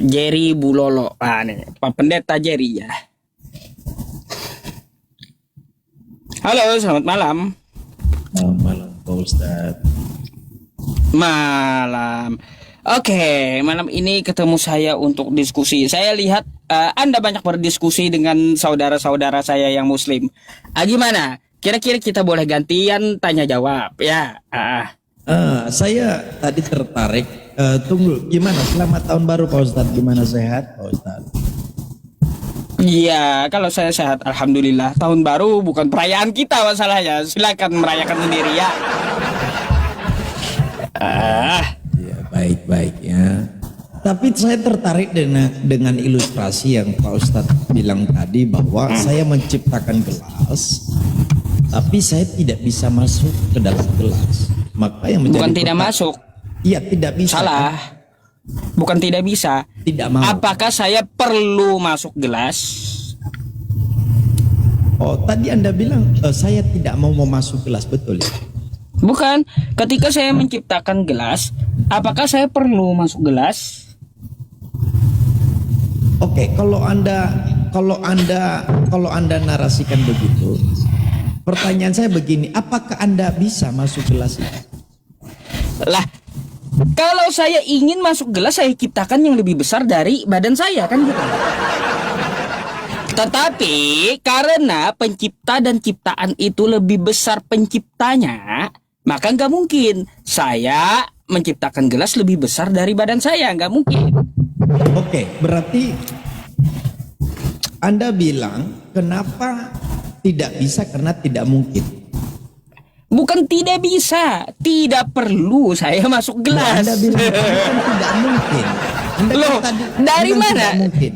Jerry Bulolo. Nih, Pak Pendeta Jerry ya. Halo, selamat malam. Selamat malam Pak Ustadz. Malam. Oke, malam ini ketemu saya untuk diskusi. Saya lihat Anda banyak berdiskusi dengan saudara-saudara saya yang Muslim. Gimana? Kira-kira kita boleh gantian tanya jawab ya? Saya tadi tertarik. Tunggu, gimana? Selamat tahun baru Pak Ustadz. Gimana, sehat Pak Ustadz? Iya, kalau saya sehat, alhamdulillah. Tahun baru bukan perayaan kita masalahnya. Silakan merayakan sendiri ya. Ya, baik-baik ya. Tapi saya tertarik dengan ilustrasi yang Pak Ustadz bilang tadi bahwa saya menciptakan gelas, tapi saya tidak bisa masuk ke dalam gelas. Maka yang menjadi Bukan tidak masuk. Iya, tidak bisa. Salah. Kan? Bukan tidak bisa. Tidak mau. Apakah saya perlu masuk gelas? Oh, tadi Anda bilang saya tidak mau masuk gelas, betul ya? Bukan. Ketika saya menciptakan gelas, apakah saya perlu masuk gelas? Oke, kalau Anda narasikan begitu, pertanyaan saya begini, apakah Anda bisa masuk gelas itu? Lah, kalau saya ingin masuk gelas, saya ciptakan yang lebih besar dari badan saya, kan gitu. Tetapi karena pencipta dan ciptaan itu lebih besar penciptanya, maka nggak mungkin saya menciptakan gelas lebih besar dari badan saya, nggak mungkin. Oke, berarti Anda bilang kenapa tidak bisa karena tidak mungkin. Bukan tidak bisa, tidak perlu saya masuk gelas. Anda bilang kan tidak mungkin. Loh, dari mana? Tidak mungkin.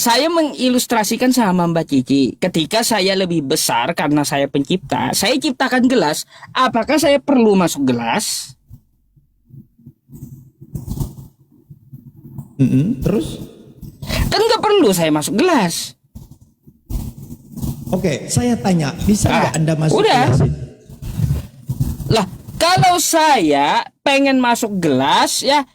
Saya mengilustrasikan sama Mbak Cici. Ketika saya lebih besar karena saya pencipta, saya ciptakan gelas. Apakah saya perlu masuk gelas? Terus? Kan nggak perlu saya masuk gelas. Oke, saya tanya, bisa nggak Anda masuk udah. gelas itu? Lah, kalau saya pengen masuk gelas ya,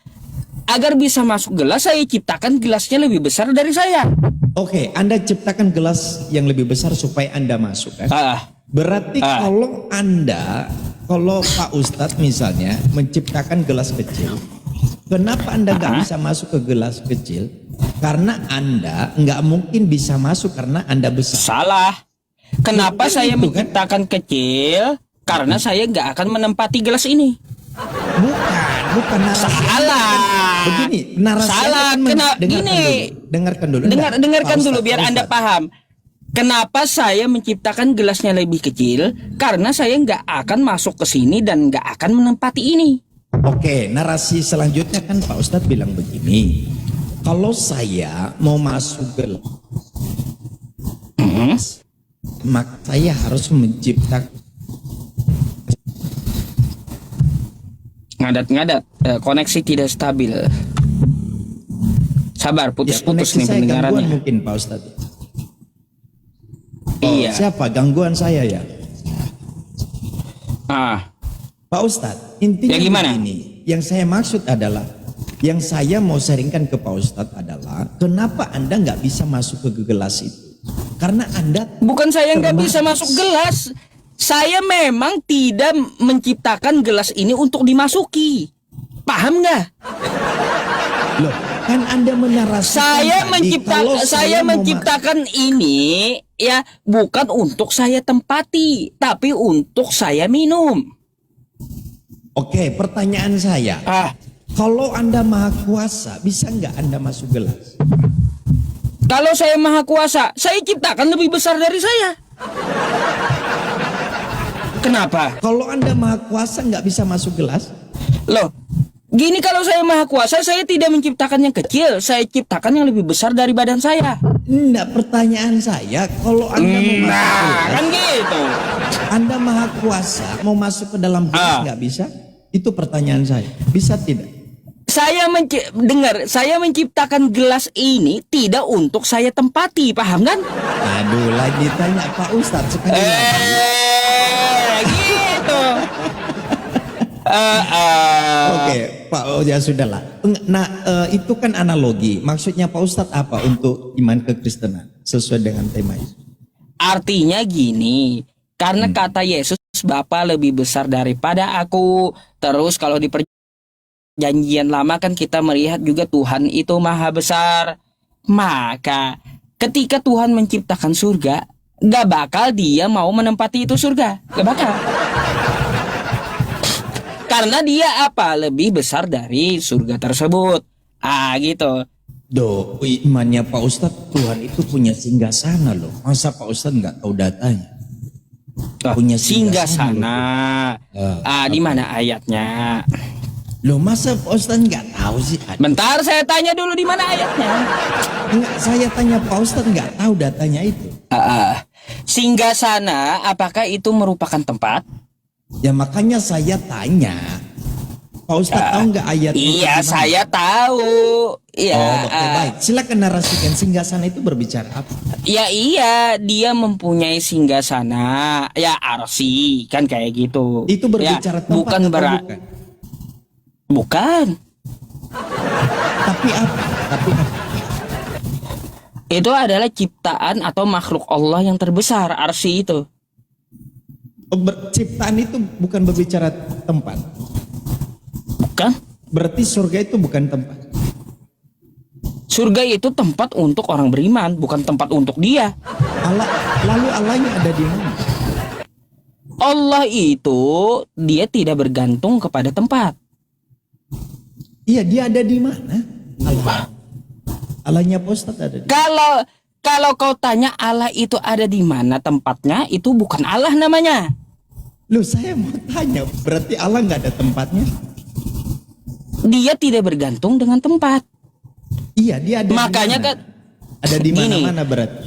agar bisa masuk gelas, saya ciptakan gelasnya lebih besar dari saya. Oke, Anda ciptakan gelas yang lebih besar supaya Anda masuk kan? Berarti kalau Pak Ustadz misalnya menciptakan gelas kecil, kenapa Anda nggak bisa masuk ke gelas kecil? Karena Anda nggak mungkin bisa masuk karena Anda besar. Salah. Kenapa saya itu, menciptakan kecil? Karena saya nggak akan menempati gelas ini. Bukan narasi. Salah. Begini, narasi. Salah. Dengarkan dulu. Dengarkan dulu biar Anda paham. Kenapa saya menciptakan gelasnya lebih kecil? Karena saya nggak akan masuk ke sini dan nggak akan menempati ini. Oke, narasi selanjutnya kan Pak Ustadz bilang begini. Kalau saya mau masuk gelas, maka saya harus menciptakan. Ngadat-ngadat, koneksi tidak stabil. Sabar, putus-putus nih Koneksi saya gangguan pendengarannya. mungkin Pak Ustadz. Iya. Siapa gangguan saya ya? Pak Ustadz, intinya Ya, gimana? begini. Yang saya maksud adalah, yang saya mau sharingkan ke Pak Ustadz adalah, kenapa Anda nggak bisa masuk ke gelas itu? Karena Anda Bukan saya nggak bisa masuk gelas. Saya memang tidak menciptakan gelas ini untuk dimasuki. Paham nggak? Loh, kan Anda menarasikan Saya menciptakan ini ya bukan untuk saya tempati, tapi untuk saya minum. Oke, pertanyaan saya. Kalau Anda maha kuasa, bisa nggak Anda masuk gelas? Kalau saya maha kuasa, saya ciptakan lebih besar dari saya. Kenapa? Kalau Anda maha kuasa nggak bisa masuk gelas? Loh, gini, kalau saya maha kuasa, saya tidak menciptakan yang kecil, saya ciptakan yang lebih besar dari badan saya. Enggak, pertanyaan saya, kalau Anda mau masuk gelas, kan gitu. Anda maha kuasa, mau masuk ke dalam gelas nggak bisa? Itu pertanyaan saya. Bisa tidak? Saya menciptakan gelas ini tidak untuk saya tempati, paham kan? Aduh, lagi tanya Pak Ustadz sekali lagi. Gitu. Oke, Pak, oh, ya sudahlah. Nah, itu kan analogi. Maksudnya Pak Ustadz apa untuk iman kekristenan sesuai dengan tema itu? Artinya gini, karena kata Yesus, Bapa lebih besar daripada aku. Terus kalau di perjanjian lama kan kita melihat juga Tuhan itu maha besar. Maka ketika Tuhan menciptakan surga, gak bakal dia mau menempati itu surga. Gak bakal. Karena dia apa? Lebih besar dari surga tersebut. Gitu. Imannya Pak Ustadz, Tuhan itu punya singgasana loh. Masa Pak Ustadz nggak tahu datanya? Punya Singgasana. Di mana ayatnya? Loh, masa Pak Ustadz nggak tahu sih? Bentar, saya tanya dulu di mana ayatnya. Enggak, saya tanya Pak Ustadz nggak tahu datanya itu. Singgasana, apakah itu merupakan tempat? Ya makanya saya tanya. Pak Ustadz tahu nggak ayat itu? Iya, saya tahu. Iya. Oke, baik. Silakan narasikan singgasana itu berbicara apa? Ya iya, dia mempunyai singgasana, ya arsi, kan kayak gitu. Itu berbicara ya, tempat bukan atau berat. bukan? Bukan. Tapi apa? Itu adalah ciptaan atau makhluk Allah yang terbesar, arsi itu. Ciptaan itu bukan berbicara tempat. Bukan? Berarti surga itu bukan tempat. Surga itu tempat untuk orang beriman, bukan tempat untuk dia. Lalu Allahnya ada di mana? Allah itu dia tidak bergantung kepada tempat. Iya, dia ada di mana? Allahnya Pak Ustadz ada di mana? Kalau kau tanya Allah itu ada di mana tempatnya, itu bukan Allah namanya. Loh, saya mau tanya, berarti Allah nggak ada tempatnya? Dia tidak bergantung dengan tempat. Iya, dia ada. Makanya di mana? kan ada di gini, mana-mana berarti.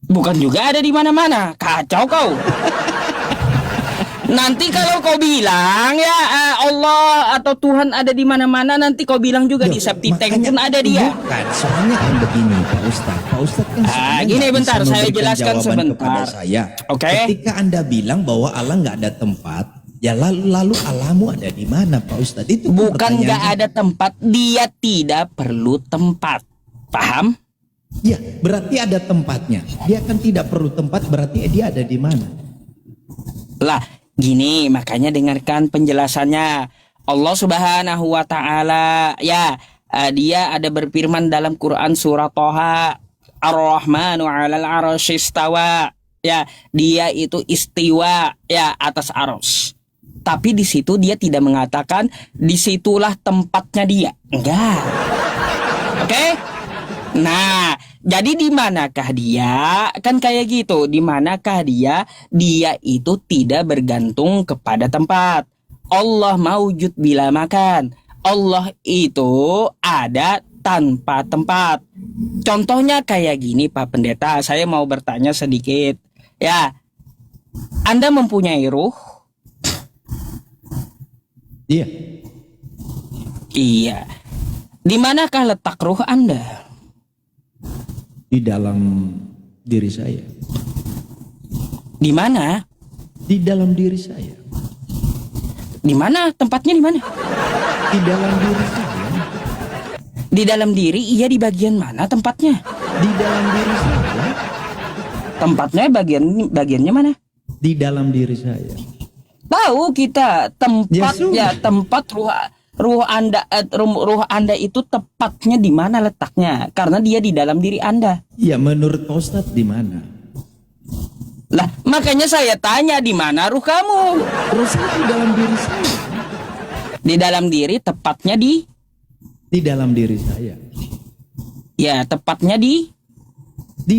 bukan juga ada di mana-mana. Kacau kau. Nanti kalau kau bilang ya Allah atau Tuhan ada di mana-mana, nanti kau bilang juga di Septi Tank pun ada dia. Bukan, soalnya kan begini Pak Ustadz. Pak Ustadz kan Gini nggak bentar, bisa saya memberikan jelaskan jawaban sebentar. kepada saya. Oke. Ketika Anda bilang bahwa Allah nggak ada tempat, ya lalu Allahmu ada di mana Pak Ustadz? Itu Bukan nggak ada tempat, dia tidak perlu tempat. Paham? Ya, berarti ada tempatnya. Dia kan tidak perlu tempat, berarti dia ada di mana? Lah, gini, makanya dengarkan penjelasannya. Allah Subhanahu wa taala dia ada berfirman dalam Quran surah Thaha, Ar-Rahmanu 'alal 'arsy istawa. Ya, dia itu istiwa atas arsy. Tapi di situ dia tidak mengatakan disitulah tempatnya dia. Enggak. Oke? Nah, jadi di manakah dia? Kan kayak gitu. Di manakah dia? Dia itu tidak bergantung kepada tempat. Allah maujud bila makan. Allah itu ada tanpa tempat. Contohnya kayak gini Pak Pendeta. Saya mau bertanya sedikit. Ya, Anda mempunyai ruh? Iya. Iya. Di manakah letak ruh Anda? Di dalam diri saya. Di mana? Di dalam diri saya. Di mana? Tempatnya di mana? Di dalam diri saya. Di dalam diri, iya di bagian mana tempatnya? Di dalam diri saya. Tempatnya bagiannya mana? Di dalam diri saya. Tahu kita tempat Ya, tempat ruh Anda itu tepatnya di mana letaknya? Karena dia di dalam diri Anda. Ya, menurut Pak Ustadz di mana? Lah, makanya saya tanya di mana ruh kamu? Terus di dalam diri saya. Di dalam diri tepatnya di dalam diri saya. Ya, tepatnya di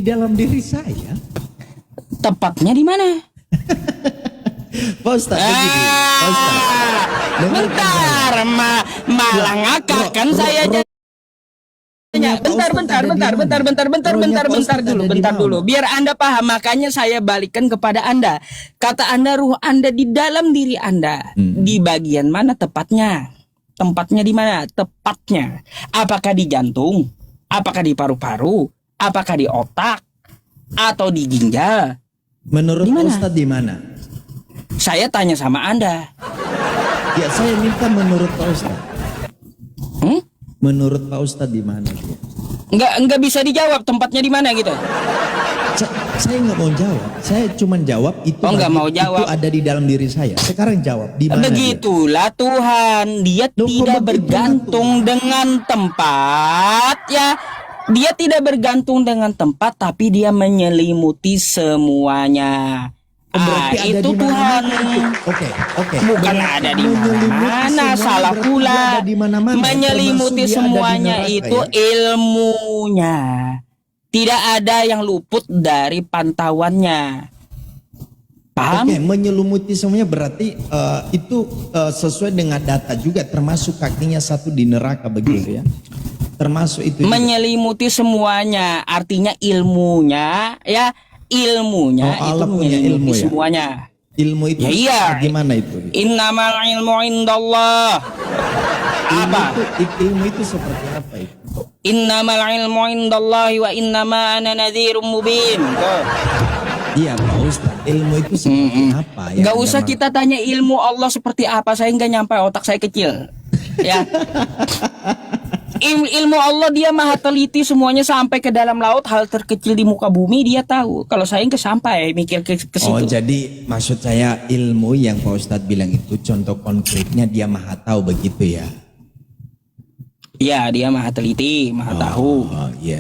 dalam diri saya. Tepatnya di mana? Pak Ustadz begini. Pak Ustadz. Bentar, malah ngakak kan saya jadi. Bentar dulu. Biar Anda paham, makanya saya balikkan kepada Anda. Kata Anda ruh Anda di dalam diri Anda. Di bagian mana tepatnya? Tempatnya di mana? Tepatnya. Apakah di jantung? Apakah di paru-paru? Apakah di otak? Atau di ginjal? Menurut Pak Ustadz di mana? Saya tanya sama Anda. Ya saya minta menurut Pak Ustadz. Hmm? Menurut Pak Ustadz di mana dia? Nggak bisa dijawab tempatnya di mana gitu. Saya nggak mau jawab. Saya cuma jawab itu. Oh, nggak mau jawab. Itu ada di dalam diri saya. Sekarang jawab di mana? Begitulah Tuhan, dia Loh, tidak kok begitu, bergantung dengan tempat ya. Dia tidak bergantung dengan tempat, tapi dia menyelimuti semuanya. Oh, berarti ada Itu di Tuhan. mana-mana. Oke. Bukan Berarti ada di menyelimuti mana-mana, semuanya salah berarti pula. dia ada di mana-mana. Menyelimuti Termasuk dia ada di semuanya neraka, itu ya? ilmunya. Tidak ada yang luput dari pantauannya. Paham? Oke, menyelimuti semuanya berarti itu sesuai dengan data juga, termasuk kakinya satu di neraka begitu ya. Termasuk itu juga. Menyelimuti semuanya, artinya ilmunya ya, ilmunya Oh, itu Allah punya menyelimuti ilmu ya? semuanya. Ilmu itu Ya, iya. gimana itu? Innamal ilmu indallah. Apa? Ilmu itu seperti apa itu? Innamal ilmu indallah wa innama ana nadhirum mubin. Tuh. Iya Pak Ustadz, ilmu itu seperti apa ya? Nggak usah kita tanya ilmu Allah seperti apa, saya nggak nyampe, otak saya kecil. Ya. Ilmu Allah dia maha teliti, semuanya sampai ke dalam laut, hal terkecil di muka bumi dia tahu. Kalau saya nggak sampai mikir ke situ. Oh jadi maksud saya ilmu yang Pak Ustadz bilang itu contoh konkretnya dia maha tahu begitu ya? Iya, dia maha teliti, maha tahu. Oh iya.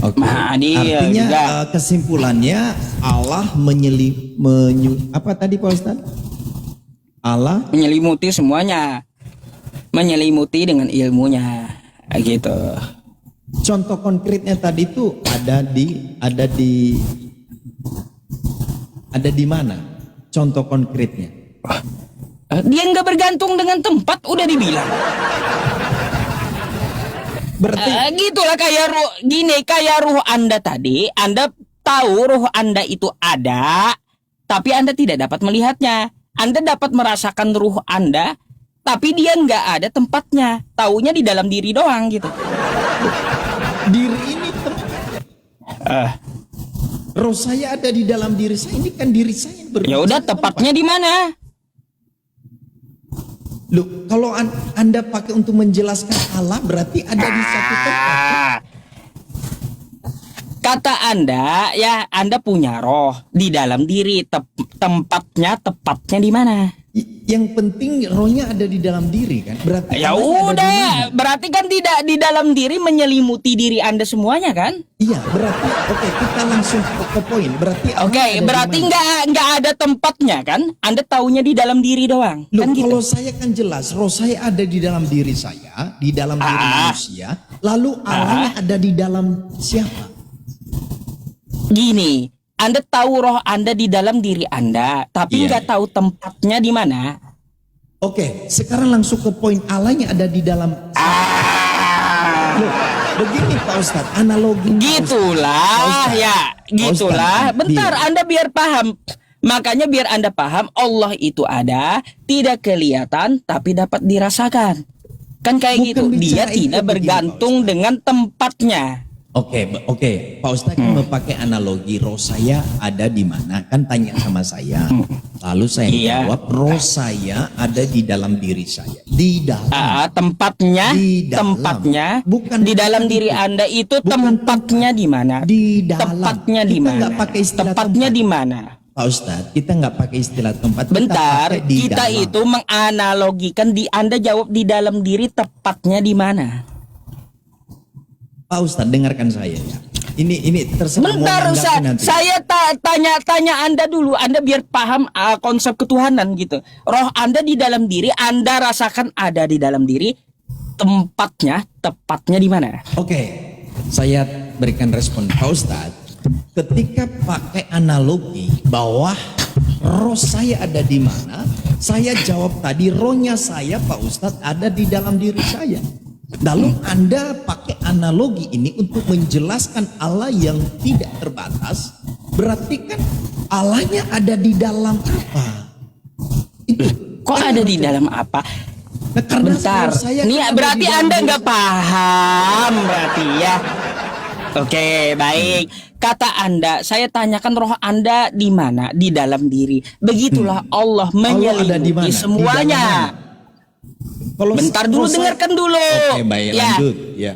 Oke. Maha adil Artinya juga. Kesimpulannya Allah apa tadi Pak Ustadz? Allah Menyelimuti semuanya, menyelimuti dengan ilmunya, gitu. contoh konkretnya tadi itu ada di mana? Contoh konkretnya? Dia nggak bergantung dengan tempat, udah dibilang. Berarti Gitulah kayak ruh Anda tadi, Anda tahu ruh Anda itu ada, tapi Anda tidak dapat melihatnya. Anda dapat merasakan ruh Anda, tapi dia nggak ada tempatnya, taunya di dalam diri doang gitu. diri ini roh saya ada di dalam diri saya, ini kan diri saya yang Ya udah, tepatnya di mana? Loh, kalau Anda pakai untuk menjelaskan Allah berarti ada di satu tempat. Kata Anda ya, Anda punya roh di dalam diri, tepatnya di mana? Yang penting rohnya ada di dalam diri kan? Berarti Ya Allahnya ada di mana? udah, berarti kan tidak di dalam diri, menyelimuti diri Anda semuanya kan? Iya, berarti oke, kita langsung ke poin. Berarti Allah Oke, ada di berarti mana? nggak ada tempatnya kan? Anda taunya di dalam diri doang. Loh, Kan gitu. kalau saya kan jelas roh saya ada di dalam diri saya, di dalam diri manusia. Lalu Allahnya ada di dalam siapa? Gini, Anda tahu roh Anda di dalam diri Anda, tapi Iya, nggak tahu tempatnya di mana. Oke, sekarang langsung ke poin Allahnya ada di dalam. Loh, begini Pak Ustadz, analogi. Pak Gitulah Ustadz. ya, gitulah. Ustadz, Bentar, iya. Anda biar paham. Makanya biar Anda paham, Allah itu ada, tidak kelihatan tapi dapat dirasakan. Kan kayak Bukan gitu. Dia bicara itu tidak begini, bergantung Pak dengan tempatnya. Oke, Pak Ustadz kan memakai analogi roh saya ada di mana? Kan tanya sama saya. Lalu saya Iya. jawab roh saya ada di dalam diri saya. Di dalam. Tempatnya, Di dalam. tempatnya Bukan di dalam bukan diri itu. Anda itu Bukan tempatnya di mana? Di dalam. Tepatnya di Kita mana? nggak pakai istilah Tepatnya tempat. di mana? Pak Ustadz, kita nggak pakai istilah tempat. kita Bentar, pakai di kita dalam. itu menganalogikan Anda jawab di dalam diri, tepatnya di mana? Pak Ustadz, dengarkan saya ya. Ini terserah mau Bentar, menanggapi nanti. saya tanya Anda dulu, Anda biar paham konsep ketuhanan gitu. Roh Anda di dalam diri, Anda rasakan ada di dalam diri, tempatnya, tepatnya di mana? Oke, saya berikan respon Pak Ustadz. Ketika pakai analogi bahwa roh saya ada di mana, saya jawab tadi rohnya saya Pak Ustadz ada di dalam diri saya. Lalu Anda pakai analogi ini untuk menjelaskan Allah yang tidak terbatas, berarti kan Allahnya ada di dalam apa? Itu. Kok ada di dalam apa? Nah, karena Bentar, roh saya nih kan ada berarti di dalam Anda diri nggak saya. paham berarti ya. Oke, baik. kata Anda, saya tanyakan roh Anda di mana? Di dalam diri. Begitulah Allah Allah ada di menyelimuti mana? Di semuanya. dalam mana? Kalau Bentar dulu, saya- dengarkan dulu. Oke, baik, Ya. lanjut. Ya.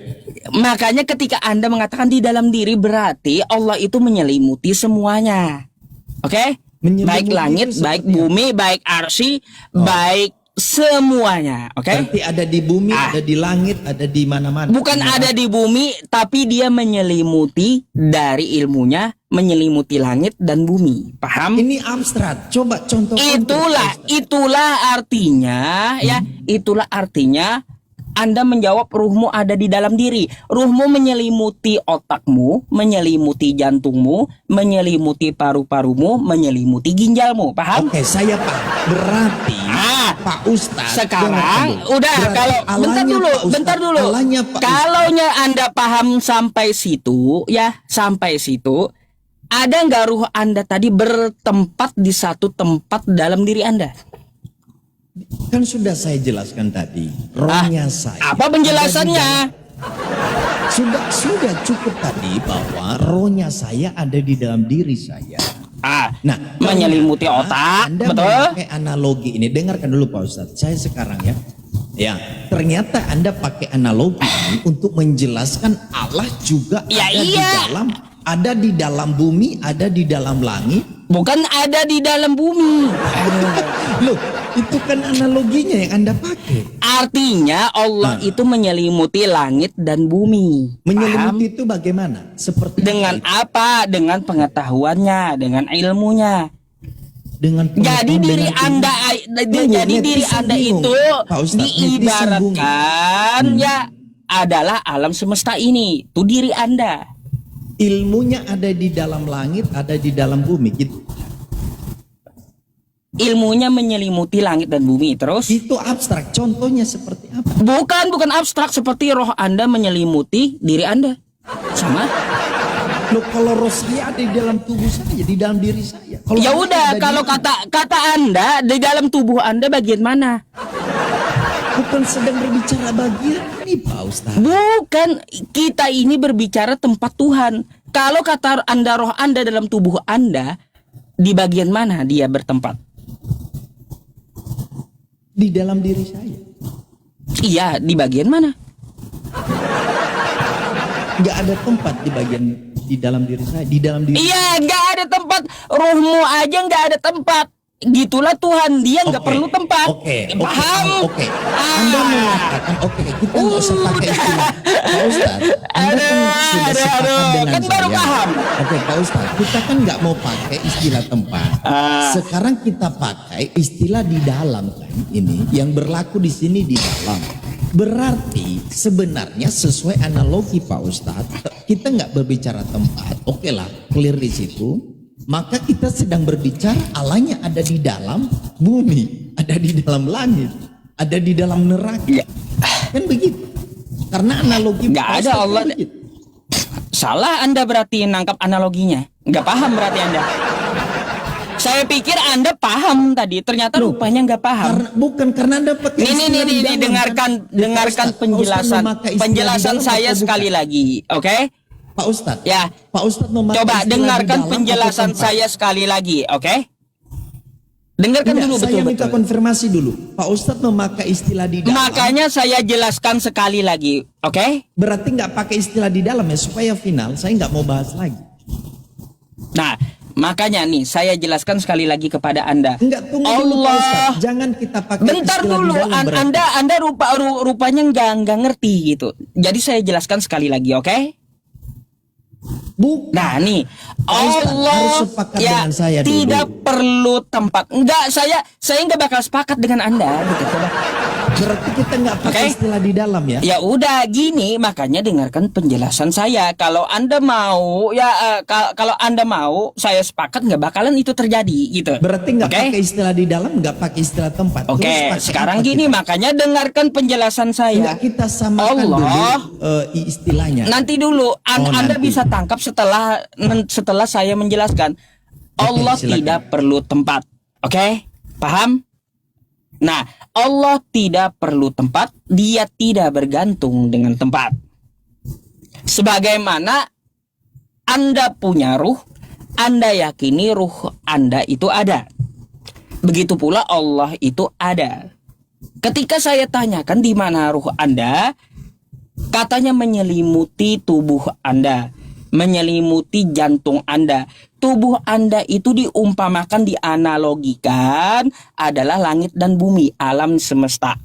Makanya ketika Anda mengatakan di dalam diri, berarti Allah itu menyelimuti semuanya. Oke? Menyelimuti Baik langit, itu baik seperti bumi, baik arsy, baik semuanya. Oke? Berarti ada di bumi, ada di langit, ada di mana-mana. Bukan ada di bumi, tapi dia menyelimuti dari ilmunya, menyelimuti langit dan bumi. Paham? Ini abstrak. Coba contoh. Itulah artinya ya, itulah artinya Anda menjawab ruhmu ada di dalam diri. Ruhmu menyelimuti otakmu, menyelimuti jantungmu, menyelimuti paru-parumu, menyelimuti ginjalmu. Paham? Oke, saya paham. Berarti Pak Ustadz. Sekarang dengarkan dulu. udah, Berarti kalau alanya Pak Ustadz, bentar dulu. alanya Pak Ustadz. Kalaunya Anda paham sampai situ ya, sampai situ, ada nggak ruh Anda tadi bertempat di satu tempat dalam diri Anda? Kan sudah saya jelaskan tadi. Rohnya saya. Apa penjelasannya? Sudah cukup tadi bahwa rohnya saya ada di dalam diri saya. Nah, Menyelimuti ternyata otak, Anda betul? memakai analogi ini. Dengarkan dulu Pak Ustadz. Saya sekarang ya. Ya, ternyata Anda pakai analogi ini untuk menjelaskan Allah juga Ya, ada iya. ada di dalam bumi, ada di dalam langit. Bukan ada di dalam bumi. Loh, itu kan analoginya yang Anda pakai. Artinya Allah itu menyelimuti langit dan bumi. Paham? Menyelimuti itu bagaimana? Seperti Dengan apa? apa? Dengan pengetahuannya, dengan ilmunya. Dengan Jadi pengetahuan, diri dengan Anda, jadi diri netizen Anda bingung. itu Pak Ustadz, netizen diibaratkan ya adalah alam semesta ini. Itu diri Anda. ilmunya ada di dalam langit, ada di dalam bumi. Gitu. Ilmunya menyelimuti langit dan bumi. Terus? Itu abstrak. Contohnya seperti apa? Bukan abstrak seperti roh Anda menyelimuti diri Anda. Sama? Loh, kalau roh saya ada di dalam tubuh saya, di dalam diri saya. Kalau Ya Anda udah, ada di kalau mana? kata Anda di dalam tubuh Anda bagian mana? bukan sedang berbicara bagian ini, Pak Ustaz. Bukan, kita ini berbicara tempat Tuhan. Kalau kata Anda roh Anda dalam tubuh Anda, di bagian mana dia bertempat? Di dalam diri saya. Iya, di bagian mana? Nggak ada tempat di bagian di dalam diri saya, di dalam diri. Iya, nggak ada tempat. Rohmu aja nggak ada tempat. Gitulah Tuhan, dia nggak Oke, perlu tempat. Oke, Paham? Oke. Anda mengatakan kita nggak usah pakai istilah Pak Ustaz. Anda kan sudah sepakat dengan kan baru saya. paham. Oke, Pak Ustaz, kita kan nggak mau pakai istilah tempat. Sekarang kita pakai istilah di dalam kan ini yang berlaku di sini di dalam. Berarti sebenarnya sesuai analogi Pak Ustadz, kita nggak berbicara tempat, oke lah, clear di situ. Maka kita sedang berbicara Allahnya ada di dalam bumi, ada di dalam langit, ada di dalam neraka, Ya. kan begitu? Karena analogi Nggak Pak ada Ustadz kan Allah. begitu. Salah Anda berarti nangkap analoginya. Nggak paham berarti Anda. Saya pikir Anda paham tadi, ternyata Loh, rupanya nggak paham. Bukan karena Anda pakai istilah di Ini dalam, dengarkan kan? dengarkan Pak Ustadz penjelasan memakai istilah di penjelasan dalam saya atau sekali bukan? lagi, oke? Pak Ustadz, Ya. Pak Ustadz memakai Coba istilah di dengarkan dalam penjelasan atau tempat? saya sekali lagi, oke? Dengarkan Tidak, dulu saya minta betul-betul. konfirmasi dulu. Pak Ustadz memakai istilah di dalam. Makanya saya jelaskan sekali lagi, oke? Berarti nggak pakai istilah di dalam ya supaya final. Saya nggak mau bahas lagi. Nah, makanya nih saya jelaskan sekali lagi kepada Anda. Enggak, tunggu dulu Pak Allah. Ustadz. Jangan kita pakai Bentar istilah dulu, di dalam. berarti. Anda rupanya nggak ngerti gitu. Jadi saya jelaskan sekali lagi, oke? Bukan. Nah nih, Ustaz, Allah harus sepakat ya dengan saya dulu. tidak perlu tempat. Enggak, saya nggak bakal sepakat dengan Anda gitu. Coba. Berarti kita nggak pakai Oke. istilah di dalam ya. Ya udah gini, makanya dengarkan penjelasan saya. Kalau Anda mau ya kalau Anda mau, saya sepakat nggak bakalan itu terjadi gitu. Berarti nggak Oke? pakai istilah di dalam, nggak pakai istilah tempat. Terus Oke, pakai sekarang apa gini kita? makanya dengarkan penjelasan saya. Enggak, kita samakan Allah. dulu istilahnya. Nanti dulu Anda nanti. bisa tangkap setelah saya menjelaskan. Allah silakan. tidak perlu tempat. Oke? Paham? Nah, Allah tidak perlu tempat, dia tidak bergantung dengan tempat. Sebagaimana Anda punya ruh, Anda yakini ruh Anda itu ada. Begitu pula Allah itu ada. Ketika saya tanyakan di mana ruh Anda, katanya menyelimuti tubuh Anda, menyelimuti jantung Anda. Tubuh Anda itu diumpamakan, dianalogikan adalah langit dan bumi, alam semesta.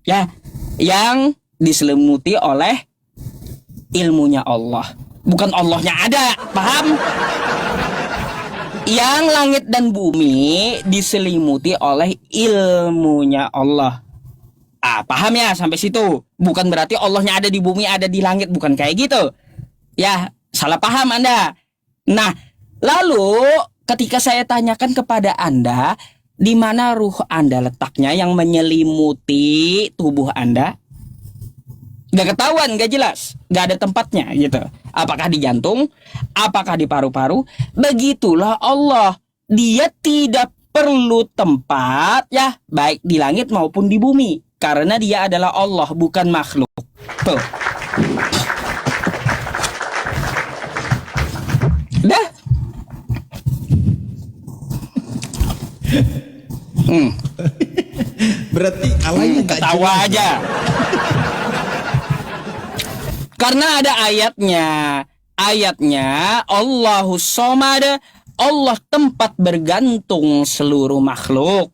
Ya, yang diselimuti oleh ilmunya Allah. Bukan Allahnya ada, paham? Yang langit dan bumi diselimuti oleh ilmunya Allah. Paham ya sampai situ? Bukan berarti Allahnya ada di bumi, ada di langit, bukan kayak gitu. Ya, salah paham Anda. Nah, lalu ketika saya tanyakan kepada Anda, di mana ruh Anda letaknya yang menyelimuti tubuh Anda? Gak ketahuan, gak jelas, gak ada tempatnya gitu. Apakah di jantung, apakah di paru-paru? Begitulah Allah. Dia tidak perlu tempat, ya, baik di langit maupun di bumi, karena dia adalah Allah, bukan makhluk. Tuh. Dah. Berarti Allahnya nggak ketawa jelas. aja. Karena ada ayatnya. Ayatnya Allahus Somad, Allah tempat bergantung seluruh makhluk.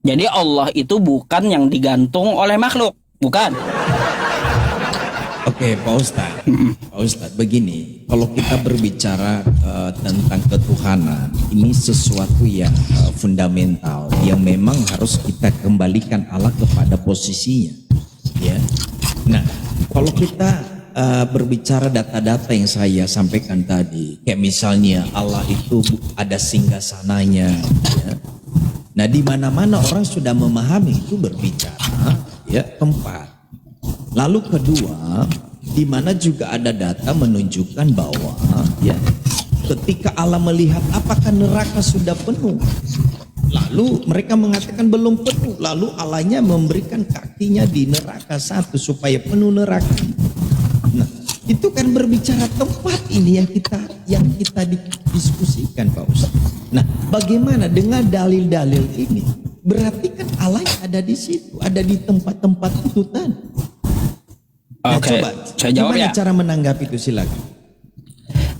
Jadi Allah itu bukan yang digantung oleh makhluk, bukan. Oke, Pak Ustadz, begini, kalau kita berbicara tentang ketuhanan, ini sesuatu yang fundamental, yang memang harus kita kembalikan Allah kepada posisinya, ya. Nah, kalau kita berbicara data-data yang saya sampaikan tadi, kayak misalnya Allah itu ada singgasananya, ya. Nah, di mana-mana orang sudah memahami itu berbicara, ya, tempat. Lalu kedua, di mana juga ada data menunjukkan bahwa, ya, ketika Allah melihat apakah neraka sudah penuh, lalu mereka mengatakan belum penuh, lalu Allahnya memberikan kakinya di neraka satu supaya penuh neraka. Nah, itu kan berbicara tempat ini yang kita diskusikan, Pak Ustaz. Nah, bagaimana dengan dalil-dalil ini? Berarti kan Allah ada di situ, ada di tempat-tempat itu tadi. Nah, Oke, coba, saya jawab gimana ya. cara menanggapi itu, silakan.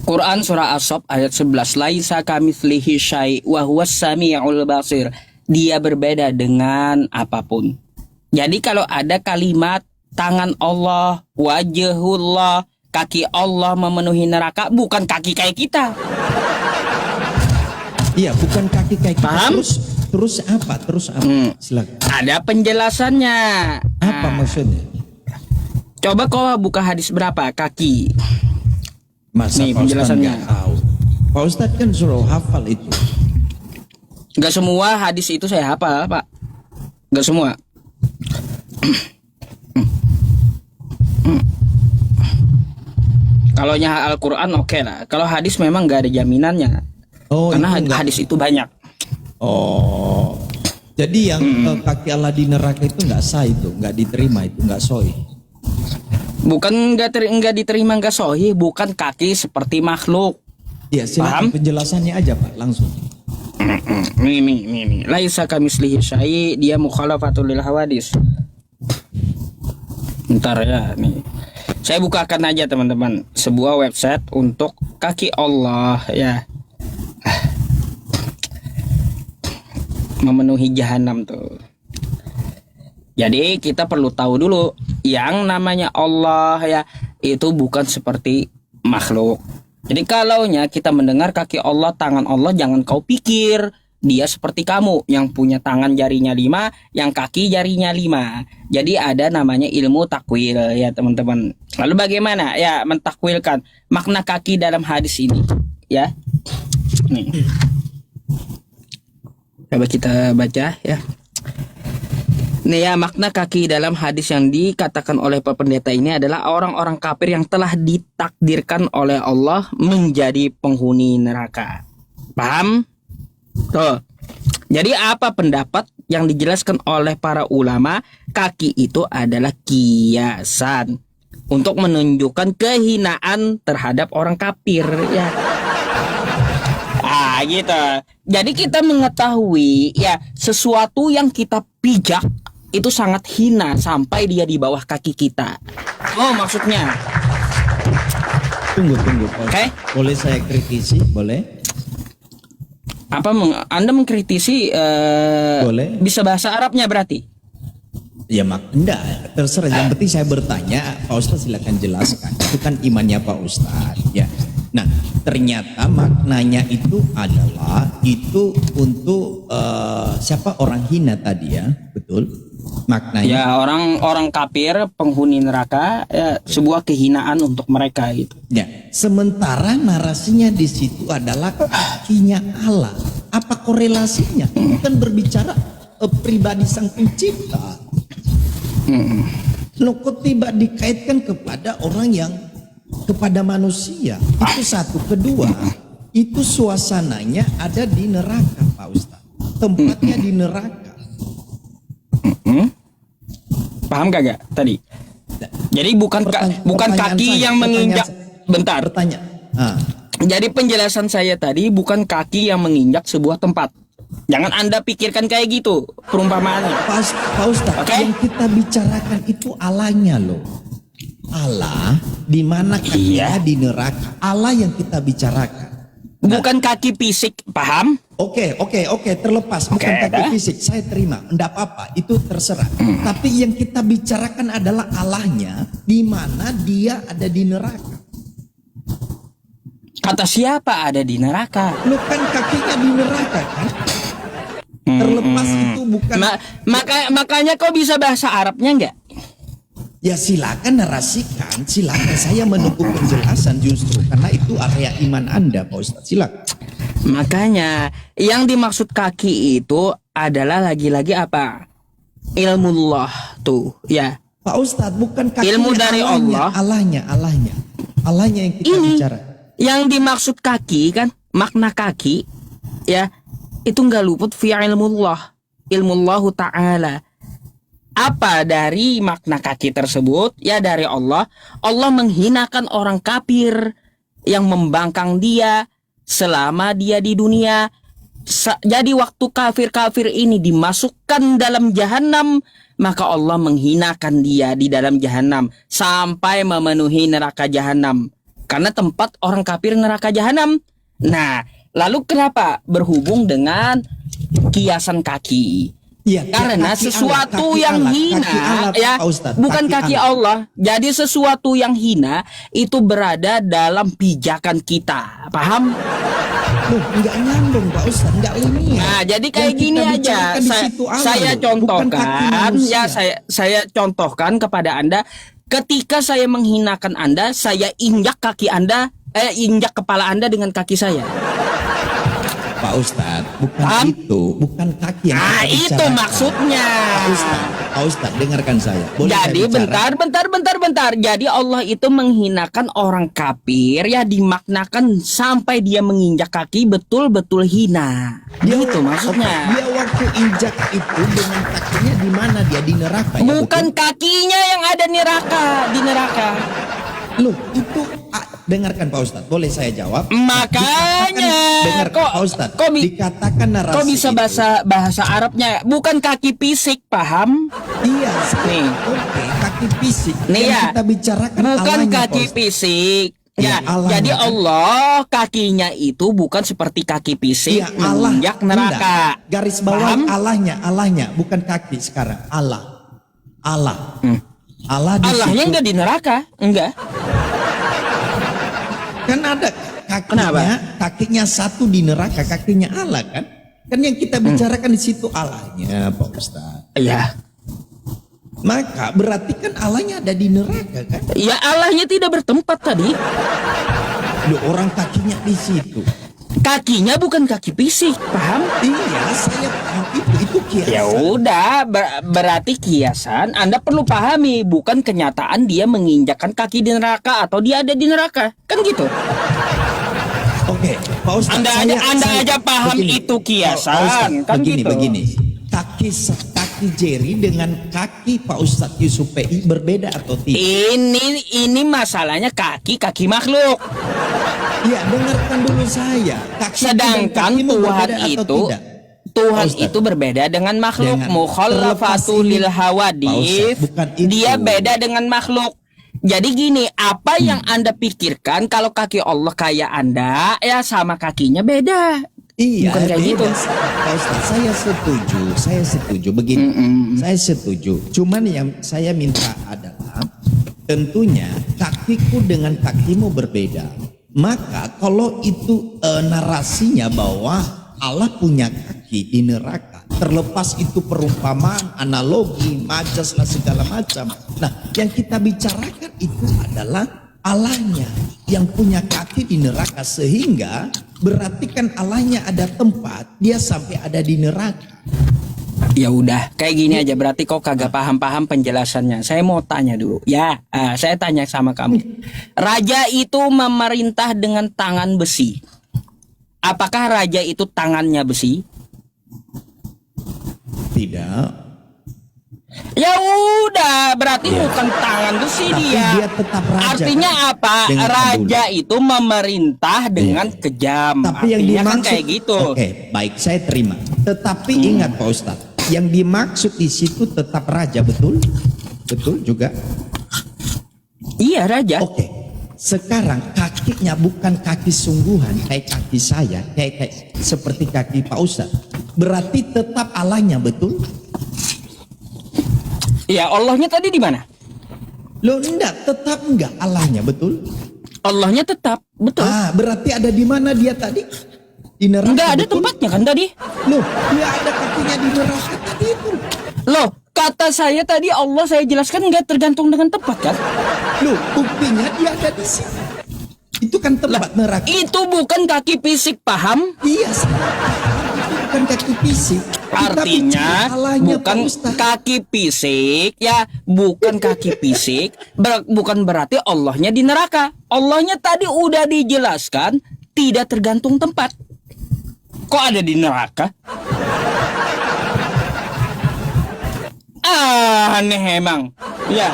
Quran surah As-Saff ayat 11, laisa kamitslihi syai' wa huwas samiul basir. Dia berbeda dengan apapun. Jadi kalau ada kalimat tangan Allah, wajhullah, kaki Allah memenuhi neraka, bukan kaki kayak kita. Iya, bukan kaki kayak kita. Paham? Terus apa? Silakan. Ada penjelasannya. Apa maksudnya? Coba kau buka hadis berapa kaki? Masa Nih, Pak Ustadz penjelasannya. nggak tahu? Pak Ustadz kan suruh hafal itu. Gak semua hadis itu saya hafal, Pak. Gak semua. Kalau nya Al-Quran oke lah. Kalau hadis memang gak ada jaminannya. Oh, karena itu enggak. hadis itu banyak. Oh, jadi yang kaki Allah di neraka itu nggak sah, itu nggak diterima, itu nggak sahih. Bukan nggak diterima, nggak sahih, bukan kaki seperti makhluk. Ya, silakan penjelasannya aja, Pak, langsung. Nih. Laisa kamitslihi syai', dia mukhalafatul lil hawadis. Ntar ya, nih. Saya bukakan aja teman-teman sebuah website untuk kaki Allah, ya. Memenuhi jahanam tuh. Jadi kita perlu tahu dulu yang namanya Allah, ya, itu bukan seperti makhluk. Jadi kalaunya kita mendengar kaki Allah, tangan Allah, jangan kau pikir dia seperti kamu yang punya tangan jarinya 5, yang kaki jarinya 5. Jadi ada namanya ilmu takwil, ya teman-teman. Lalu bagaimana ya mentakwilkan makna kaki dalam hadis ini, ya? Nih. Coba kita baca, ya. Nih ya, makna kaki dalam hadis yang dikatakan oleh Pak Pendeta ini adalah orang-orang kafir yang telah ditakdirkan oleh Allah menjadi penghuni neraka. Paham? Tuh. Jadi apa pendapat yang dijelaskan oleh para ulama? Kaki itu adalah kiasan. untuk menunjukkan kehinaan terhadap orang kafir ya. Gitu. Jadi kita mengetahui ya sesuatu yang kita pijak itu sangat hina sampai dia di bawah kaki kita. Oh, maksudnya. Tunggu Pak. Oke. Boleh saya kritisi? Boleh? Apa Anda mengkritisi Boleh. bisa bahasa Arabnya berarti? Ya enggak, terserah. Yang penting saya bertanya, Pak Ustadz silakan jelaskan. Itu kan imannya Pak Ustadz, ya. Nah, ternyata maknanya itu adalah itu untuk siapa orang hina tadi ya, betul? Maknanya. Ya orang kafir penghuni neraka ya, sebuah kehinaan untuk mereka gitu. Ya, sementara narasinya di situ adalah kakinya Allah. Apa korelasinya? Ini kan berbicara pribadi sang pencipta. Loh, kok tiba dikaitkan kepada orang yang kepada manusia? Itu satu. Kedua, itu suasananya ada di neraka, Pak Ustadz. Tempatnya di neraka. Paham kagak tadi? Jadi bukan kaki yang menginjak. Bentar. Jadi penjelasan saya tadi bukan kaki yang menginjak sebuah tempat. Jangan Anda pikirkan kayak gitu perumpamaannya. Pak Ustadz, Okay? yang kita bicarakan itu Allahnya loh. Allah di mana kakinya di neraka. Allah yang kita bicarakan. Bukan kaki fisik, paham? Oke, terlepas bukan Oke, kaki dah. fisik, saya terima, enggak apa-apa, itu terserah. Tapi yang kita bicarakan adalah Allahnya, di mana dia ada di neraka. Kata siapa ada di neraka? Lu kan kakinya di neraka kan? Terlepas itu bukan. Makanya kau bisa bahasa Arabnya enggak? Ya silakan narasikan, silakan, saya menunggu penjelasan justru karena itu area iman Anda, Pak Ustadz. Silakan. Makanya yang dimaksud kaki itu adalah lagi-lagi apa? Ilmullah tuh, ya. Pak Ustadz, bukan kaki Ilmu dari Allah. Allahnya yang kita bicara. Yang dimaksud kaki kan, makna kaki ya, itu enggak luput fi ilmullah. Ilmullahu ta'ala. Apa dari makna kaki tersebut? Ya dari Allah. Allah menghinakan orang kafir yang membangkang dia selama dia di dunia. Jadi waktu kafir-kafir ini dimasukkan dalam jahanam, maka Allah menghinakan dia di dalam jahanam sampai memenuhi neraka jahanam. Karena tempat orang kafir neraka jahanam. Nah, lalu kenapa berhubung dengan kiasan kaki? Ya, Karena kaki sesuatu Allah, yang kaki hina Allah, ya, Pak Ustadz, bukan kaki Allah. Allah. Jadi sesuatu yang hina itu berada dalam pijakan kita. Paham? Loh, enggak nyambung Pak Ustadz, enggak ilmiah. Nah, jadi kayak Yang gini kita aja. bicarakan di situ Allah, Saya loh, bukan contohkan kaki manusia. ya, saya contohkan kepada Anda. Ketika saya menghinakan Anda, saya injak kaki Anda, injak kepala Anda dengan kaki saya. Pak Ustadz, bukan Paham? itu, bukan kaki yang kita Itu bicarakan. maksudnya. Pak Ustadz, dengarkan saya. Boleh Jadi saya bicara? bentar. Jadi Allah itu menghinakan orang kafir ya, dimaknakan sampai dia menginjak kaki betul-betul hina. Gitu maksudnya. Dia waktu injak itu dengan kakinya di mana dia di neraka ya? Bukan betul? kakinya yang ada di neraka. Loh, itu dengarkan Pak Ustadz, boleh saya jawab? Makanya Dengarkan kok- Pak Ustadz, kok bi- dikatakan narasi Kok bisa itu. bahasa Arabnya? Bukan kaki fisik, paham? Iya, Nih. Oke, kaki fisik. Nih Yang ya, kita bicarakan bukan Allahnya, kaki Pak Ustadz. fisik. Iya, Ya, Allahnya. jadi Allah kakinya itu bukan seperti kaki fisik Iya, Allah. menginjak neraka. Enggak. Garis bawah Paham? Allahnya, bukan kaki sekarang. Allah. Allah di Allahnya situ. enggak di neraka, enggak. Kan ada kakinya satu di neraka, kakinya Allah kan? Kan yang kita bicarakan di situ Allahnya, Pak Ustadz. Iya. Maka berarti kan Allahnya ada di neraka kan? Ya Allahnya tidak bertempat tadi. Loh, orang kakinya di situ. Kakinya bukan kaki fisik, paham? Iya, saya paham itu kiasan. Ya udah, berarti kiasan Anda perlu pahami, bukan kenyataan dia menginjakkan kaki di neraka atau dia ada di neraka. Kan gitu. Oke, Pak Ustadz. Anda aja paham itu kiasan, Pak Ustadz, kan begini, gitu. begini. Kaki kaki Jerry dengan kaki Pak Ustadz Yusuf PI berbeda atau tidak? Ini masalahnya kaki makhluk. Ya, dengarkan dulu saya. Sedangkan Tuhan itu berbeda dengan makhluk. Mukhallafatu lil hawadith. Dia beda dengan makhluk. Jadi gini, apa yang Anda pikirkan kalau kaki Allah kayak Anda, ya sama kakinya beda. Iya, bukan kayak gitu. Pak Ustaz, saya setuju begini. Saya setuju. Cuman yang saya minta adalah tentunya kakiku dengan kakimu berbeda. Maka kalau itu narasinya bahwa Allah punya kaki di neraka, terlepas itu perumpamaan, analogi, majas lah segala macam. Nah, yang kita bicarakan itu adalah Allahnya yang punya kaki di neraka, sehingga berarti kan Allahnya ada tempat dia sampai ada di neraka. Ya udah, kayak gini aja, berarti kau kagak paham-paham penjelasannya. Saya mau tanya dulu. Ya, saya tanya sama kamu. Raja itu memerintah dengan tangan besi. Apakah raja itu tangannya besi? Tidak. Ya udah, berarti bukan tangan besi. Tapi dia tetap raja. Artinya kan? apa? Raja itu memerintah dengan kejam. Tapi yang artinya dimaksud kan kayak gitu. Oke, baik, saya terima. Tetapi ingat Pak Ustadz, yang dimaksud di situ tetap raja, betul? Betul juga? Iya, raja. Oke. Sekarang kakinya bukan kaki sungguhan kayak kaki saya, kayak seperti kaki Pak Ustadz. Berarti tetap Allahnya, betul? Ya, Allahnya tadi di mana? Loh, tetap enggak Allahnya, betul? Allahnya tetap, betul. Berarti ada di mana dia tadi? Di neraka. Enggak ada betul? tempatnya kan tadi? Loh, dia ada kakinya di neraka tadi itu. Loh, kata saya tadi Allah saya jelaskan enggak tergantung dengan tempat kan? Loh, buktinya dia ada di sini. Itu kan tempat neraka. Itu bukan kaki fisik, paham? Iya, bukan kaki fisik. Artinya bukan kaki fisik, ya bukan kaki fisik, bukan berarti Allahnya di neraka. Allahnya tadi udah dijelaskan tidak tergantung tempat. Kok ada di neraka? Aneh emang. Ya.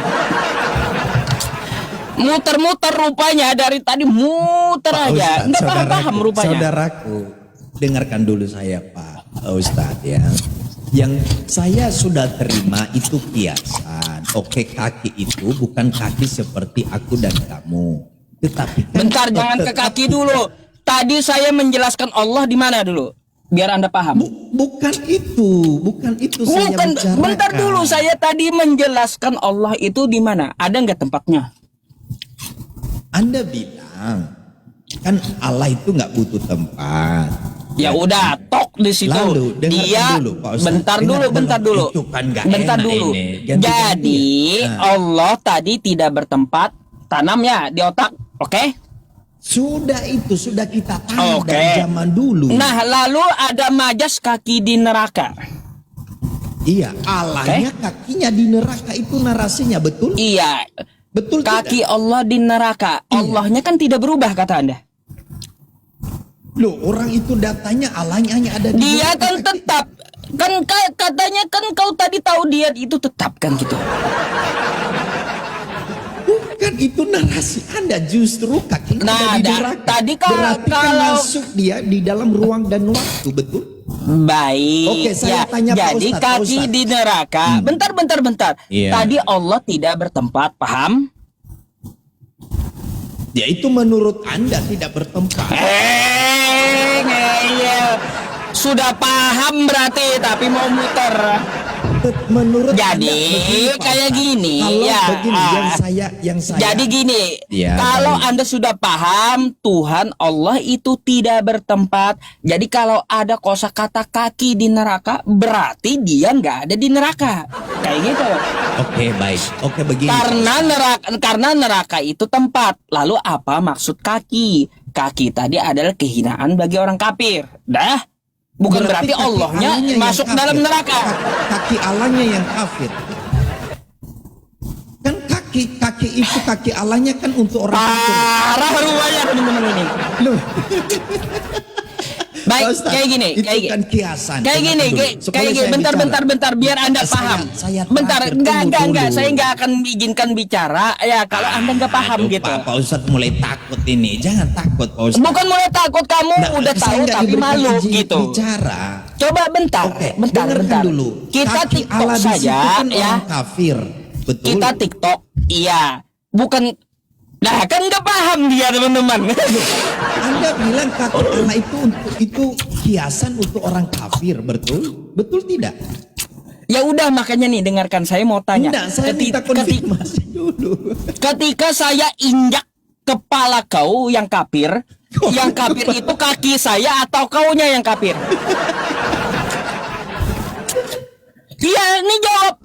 Muter-muter rupanya dari tadi muter aja. Enggak paham rupanya. Saudaraku, dengarkan dulu saya Pak Ustadz ya. Yang saya sudah terima itu kiasan. Oke, kaki itu bukan kaki seperti aku dan kamu. Tetapi kan bentar, jangan ke kaki dulu. Tadi saya menjelaskan Allah di mana dulu, biar Anda paham. Bukan itu saya bicarakan. Bentar dulu, saya tadi menjelaskan Allah itu di mana. Ada nggak tempatnya? Anda bilang kan Allah itu nggak butuh tempat. Ya udah, tok di situ. Lalu, dia dulu, Pak Ustaz. bentar dulu. Itu kan bentar dulu. Jadi Allah tadi tidak bertempat, tanam ya di otak, oke? Sudah kita tahu dari zaman dulu. Nah, lalu ada majas kaki di neraka. Iya, Allahnya kakinya di neraka, itu narasinya, betul? Iya. Betul kaki tidak? Allah di neraka. Iya. Allahnya kan tidak berubah kata Anda. Loh, orang itu datanya Allahnya hanya ada di dia neraka, kan tetap. Kan katanya kan kau tadi tahu dia itu tetap kan gitu. Bukan itu narasi Anda, justru kaki ada di neraka. Tadi berarti kan kalau masuk dia di dalam ruang dan waktu, betul? Baik. Oke, saya tanya Pak jadi Ustadz, kaki di neraka. Bentar. Iya. Tadi Allah tidak bertempat, paham? Ya itu menurut Anda tidak bertempat. Ngeyel. Sudah paham berarti, tapi mau muter. Menurut jadi Anda, begini, kayak Ustaz. gini kalau ya. Begini, yang saya. Jadi gini, Ya, kalau baik. Anda sudah paham Tuhan Allah itu tidak bertempat. Jadi kalau ada kosakata kaki di neraka, berarti dia nggak ada di neraka. Kayak gitu. Oke, baik. Oke, begini. Karena neraka itu tempat. Lalu apa maksud kaki? Kaki tadi adalah kehinaan bagi orang kafir. Dah. Bukan berarti Allahnya masuk dalam neraka. Kaki Allahnya yang kafir. Kan kaki itu kaki Allahnya kan untuk orang kafir. Parah rupanya teman-teman ini. Loh. Baik, Pak Ustadz, kayak gini, itu kayak kan kiasan. kayak Dengarkan gini, dulu. kayak Supaya kayak gini. saya Bentar, bicara. bentar, bentar, biar Anda paham. Saya Bentar, terakhir, enggak, tunggu enggak. dulu. Saya enggak akan izinkan bicara ya kalau Anda enggak paham Aduh, gitu. Pak Ustadz mulai takut ini. Jangan takut Pak Ustadz. Bukan mulai takut, kamu Nggak, udah saya tahu nggak tapi diberikan malu izin gitu. Bicara. Coba bentar, Oke, bentar, dengarkan bentar. dulu. Kita Kaki TikTok Allah di situ saja kan ya. orang kafir. Betul. Kita TikTok, iya. Bukan. Nah, kan nggak paham dia teman-teman. Anda bilang kaki Allah itu hiasan untuk orang kafir, betul? Betul tidak? Ya udah, makanya nih dengarkan, saya mau tanya. Enggak, saya minta konfirmasi dulu. Ketika saya injak kepala kau yang kafir itu kaki saya atau kaunya yang kafir? Iya, ini jawab.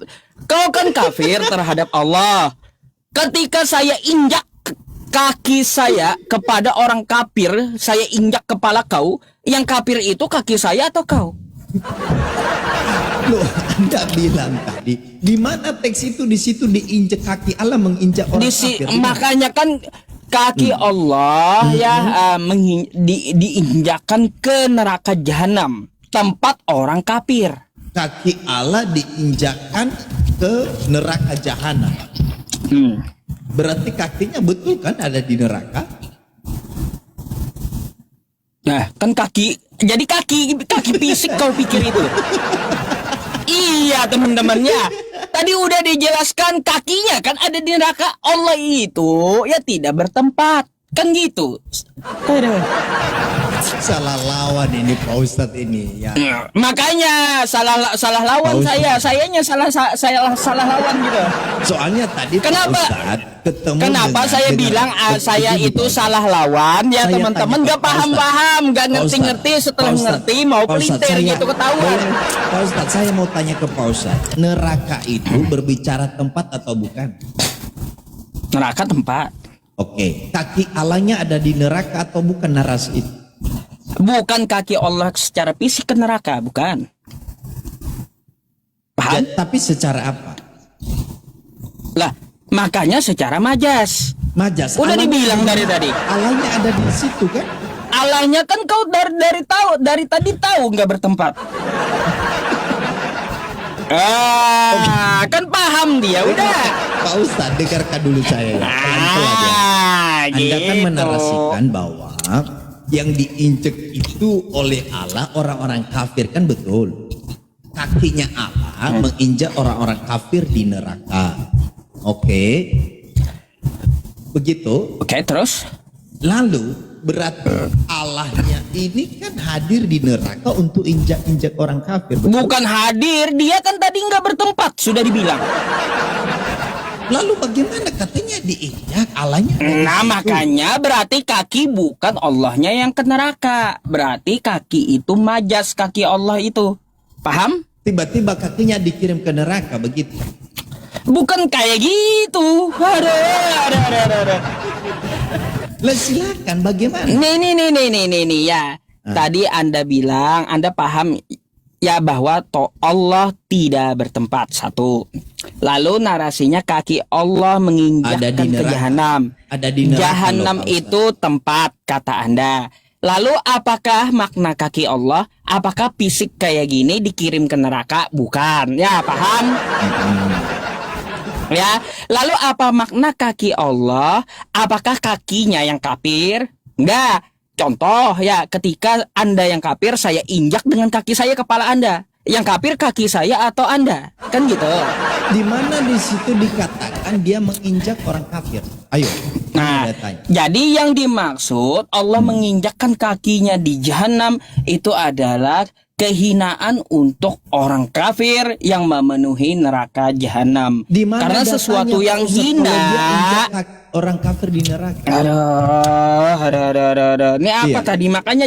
Kau kan kafir terhadap Allah. Ketika saya injak kaki saya kepada orang kafir, saya injak kepala kau, yang kafir itu kaki saya atau kau? Loh, Anda bilang tadi, di mana teks itu di situ diinjak kaki Allah menginjak orang kafir? Makanya kan kaki Allah ya diinjakkan ke neraka jahanam, tempat orang kafir. Kaki Allah diinjakkan ke neraka jahanam. Berarti kakinya betul kan ada di neraka? Nah, kan jadi kaki fisik kau pikir itu. Iya teman-temannya. Tadi udah dijelaskan kakinya kan ada di neraka. Allah itu ya tidak bertempat. Kan gitu. Salah lawan ini Pak Ustadz ini ya. Makanya salah lawan sayanya salah lawan gitu. Soalnya tadi Kenapa? Pak Ustadz ketemu Kenapa saya bilang saya itu salah lawan ya Saya teman-teman, tanya nggak ke Pak paham, nggak Pak ngerti-ngerti, Ustadz, setelah Pak Ustadz, ngerti mau Pak Ustadz, pelintir saya- gitu ketahuan. boleh, Pak Ustadz, saya mau tanya ke Pak Ustadz, neraka itu berbicara tempat atau bukan? Neraka tempat. Oke, kaki Allahnya ada di neraka atau bukan narasi itu? Bukan kaki Allah secara fisik ke neraka, bukan. Paham? Tapi secara apa? Lah, makanya secara majas. Majas. Udah Allahnya dibilang ada- dari tadi. Allahnya ada di situ kan? Allahnya kan kau dari tadi tahu nggak bertempat. Kan paham dia, udah. Pak Ustadz, dengarkan dulu saya ya. Pelan-pelan ya. Anda kan Gitu. menarasikan bahwa yang diinjek itu oleh Allah orang-orang kafir, kan betul. Kakinya Allah menginjak orang-orang kafir di neraka. Oke. Begitu. Oke, terus? Lalu berarti Allahnya ini kan hadir di neraka untuk injak-injak orang kafir. Betul? Bukan hadir, dia kan tadi nggak bertempat, sudah dibilang. Lalu bagaimana katanya diinjak Allahnya? ada di Nah, situ. makanya berarti kaki bukan Allahnya yang ke neraka. Berarti kaki itu majas, kaki Allah itu. Paham? Tiba-tiba kakinya dikirim ke neraka begitu. Bukan kayak gitu. Ada. Lah silakan bagaimana? Nih ya. Tadi Anda bilang, Anda paham ya bahwa Allah tidak bertempat, satu. Lalu narasinya kaki Allah Ada di menginjakkan ke neraka. jahanam. Ada di neraka Jahanam loh, Pak itu tempat, kata Anda. Lalu apakah makna kaki Allah? Apakah fisik kayak gini dikirim ke neraka? Bukan. Ya, paham? Ya. Lalu apa makna kaki Allah? Apakah kakinya yang kafir? Enggak. Contoh ya, ketika Anda yang kafir, saya injak dengan kaki saya kepala Anda. Yang kafir kaki saya atau Anda? Kan gitu. Di mana di situ dikatakan dia menginjak orang kafir? Ayo. Nah, Anda tanya. jadi yang dimaksud Allah menginjakkan kakinya di jahanam itu adalah kehinaan untuk orang kafir yang memenuhi neraka jahanam. Di mana Karena datanya, sesuatu Pak yang Ustadz, hina. kalau dia injak orang kafir di neraka? Aduh. Ini apa Iya. tadi? Makanya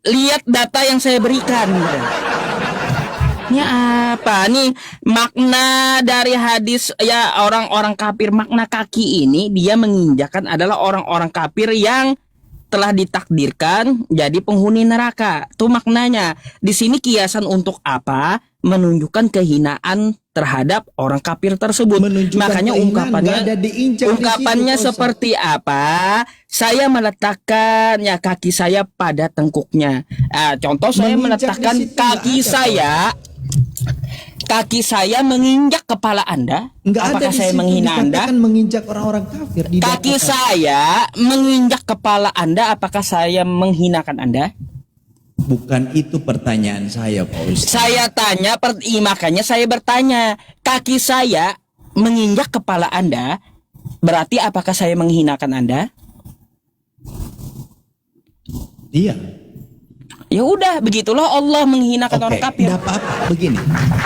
lihat data yang saya berikan. Ini apa nih makna dari hadis ya orang-orang kafir, makna kaki ini dia menginjakkan adalah orang-orang kafir yang telah ditakdirkan jadi penghuni neraka. Tuh maknanya. Di sini kiasan untuk apa? menunjukkan kehinaan terhadap orang kafir tersebut. Menunjukkan Makanya kehinaan, ungkapannya nggak ada diinjak di ungkapannya situ, Pak Ustadz. seperti apa? Saya meletakkan ya kaki saya pada tengkuknya. Contoh saya Menginjak meletakkan di situ kaki nggak ada, kaki saya menginjak kepala Anda. Nggak ada Apakah di saya situ menghina Anda? dikatakan menginjak orang-orang kafir. Kaki dikatakan. saya menginjak kepala Anda. Apakah saya menghinakan Anda? Bukan itu pertanyaan saya, Pak Ustadz. Saya tanya, makanya saya bertanya, kaki saya menginjak kepala Anda, berarti apakah saya menghinakan Anda? Iya. Ya udah, begitulah Allah menghinakan orang kafir. Tidak apa-apa. Begini,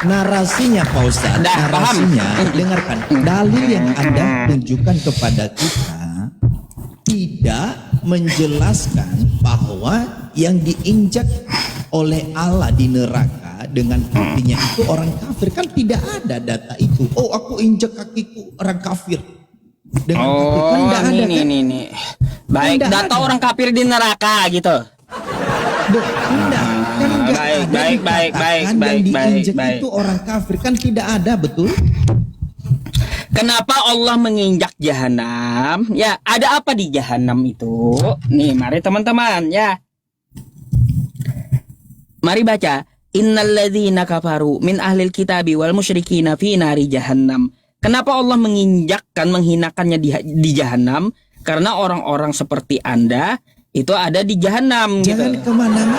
narasinya Pak Ustadz, Dah, narasinya, paham. dengarkan. Dalil yang Anda tunjukkan kepada kita tidak menjelaskan bahwa yang diinjak oleh Allah di neraka dengan kakinya itu orang kafir. Kan tidak ada data itu. Oh, aku injak kakiku orang kafir. Dengan kaki kan tidak ada kan? Nih. Baik, Nggak data ada. orang kafir di neraka gitu. Tidak, kan nggak baik, ada baik, baik, dikatakan baik, yang diinjak baik. itu orang kafir. Kan tidak ada, betul? Kenapa Allah menginjak jahanam? Ya, ada apa di jahanam itu? Nih, mari teman-teman ya. Mari baca. Innalladzina kafaru min ahlil kitabi wal musyrikina fi nari jahannam. Kenapa Allah menginjakkan, menghinakannya di jahanam? Karena orang-orang seperti Anda itu ada di jahanam Jangan gitu. kemana-mana.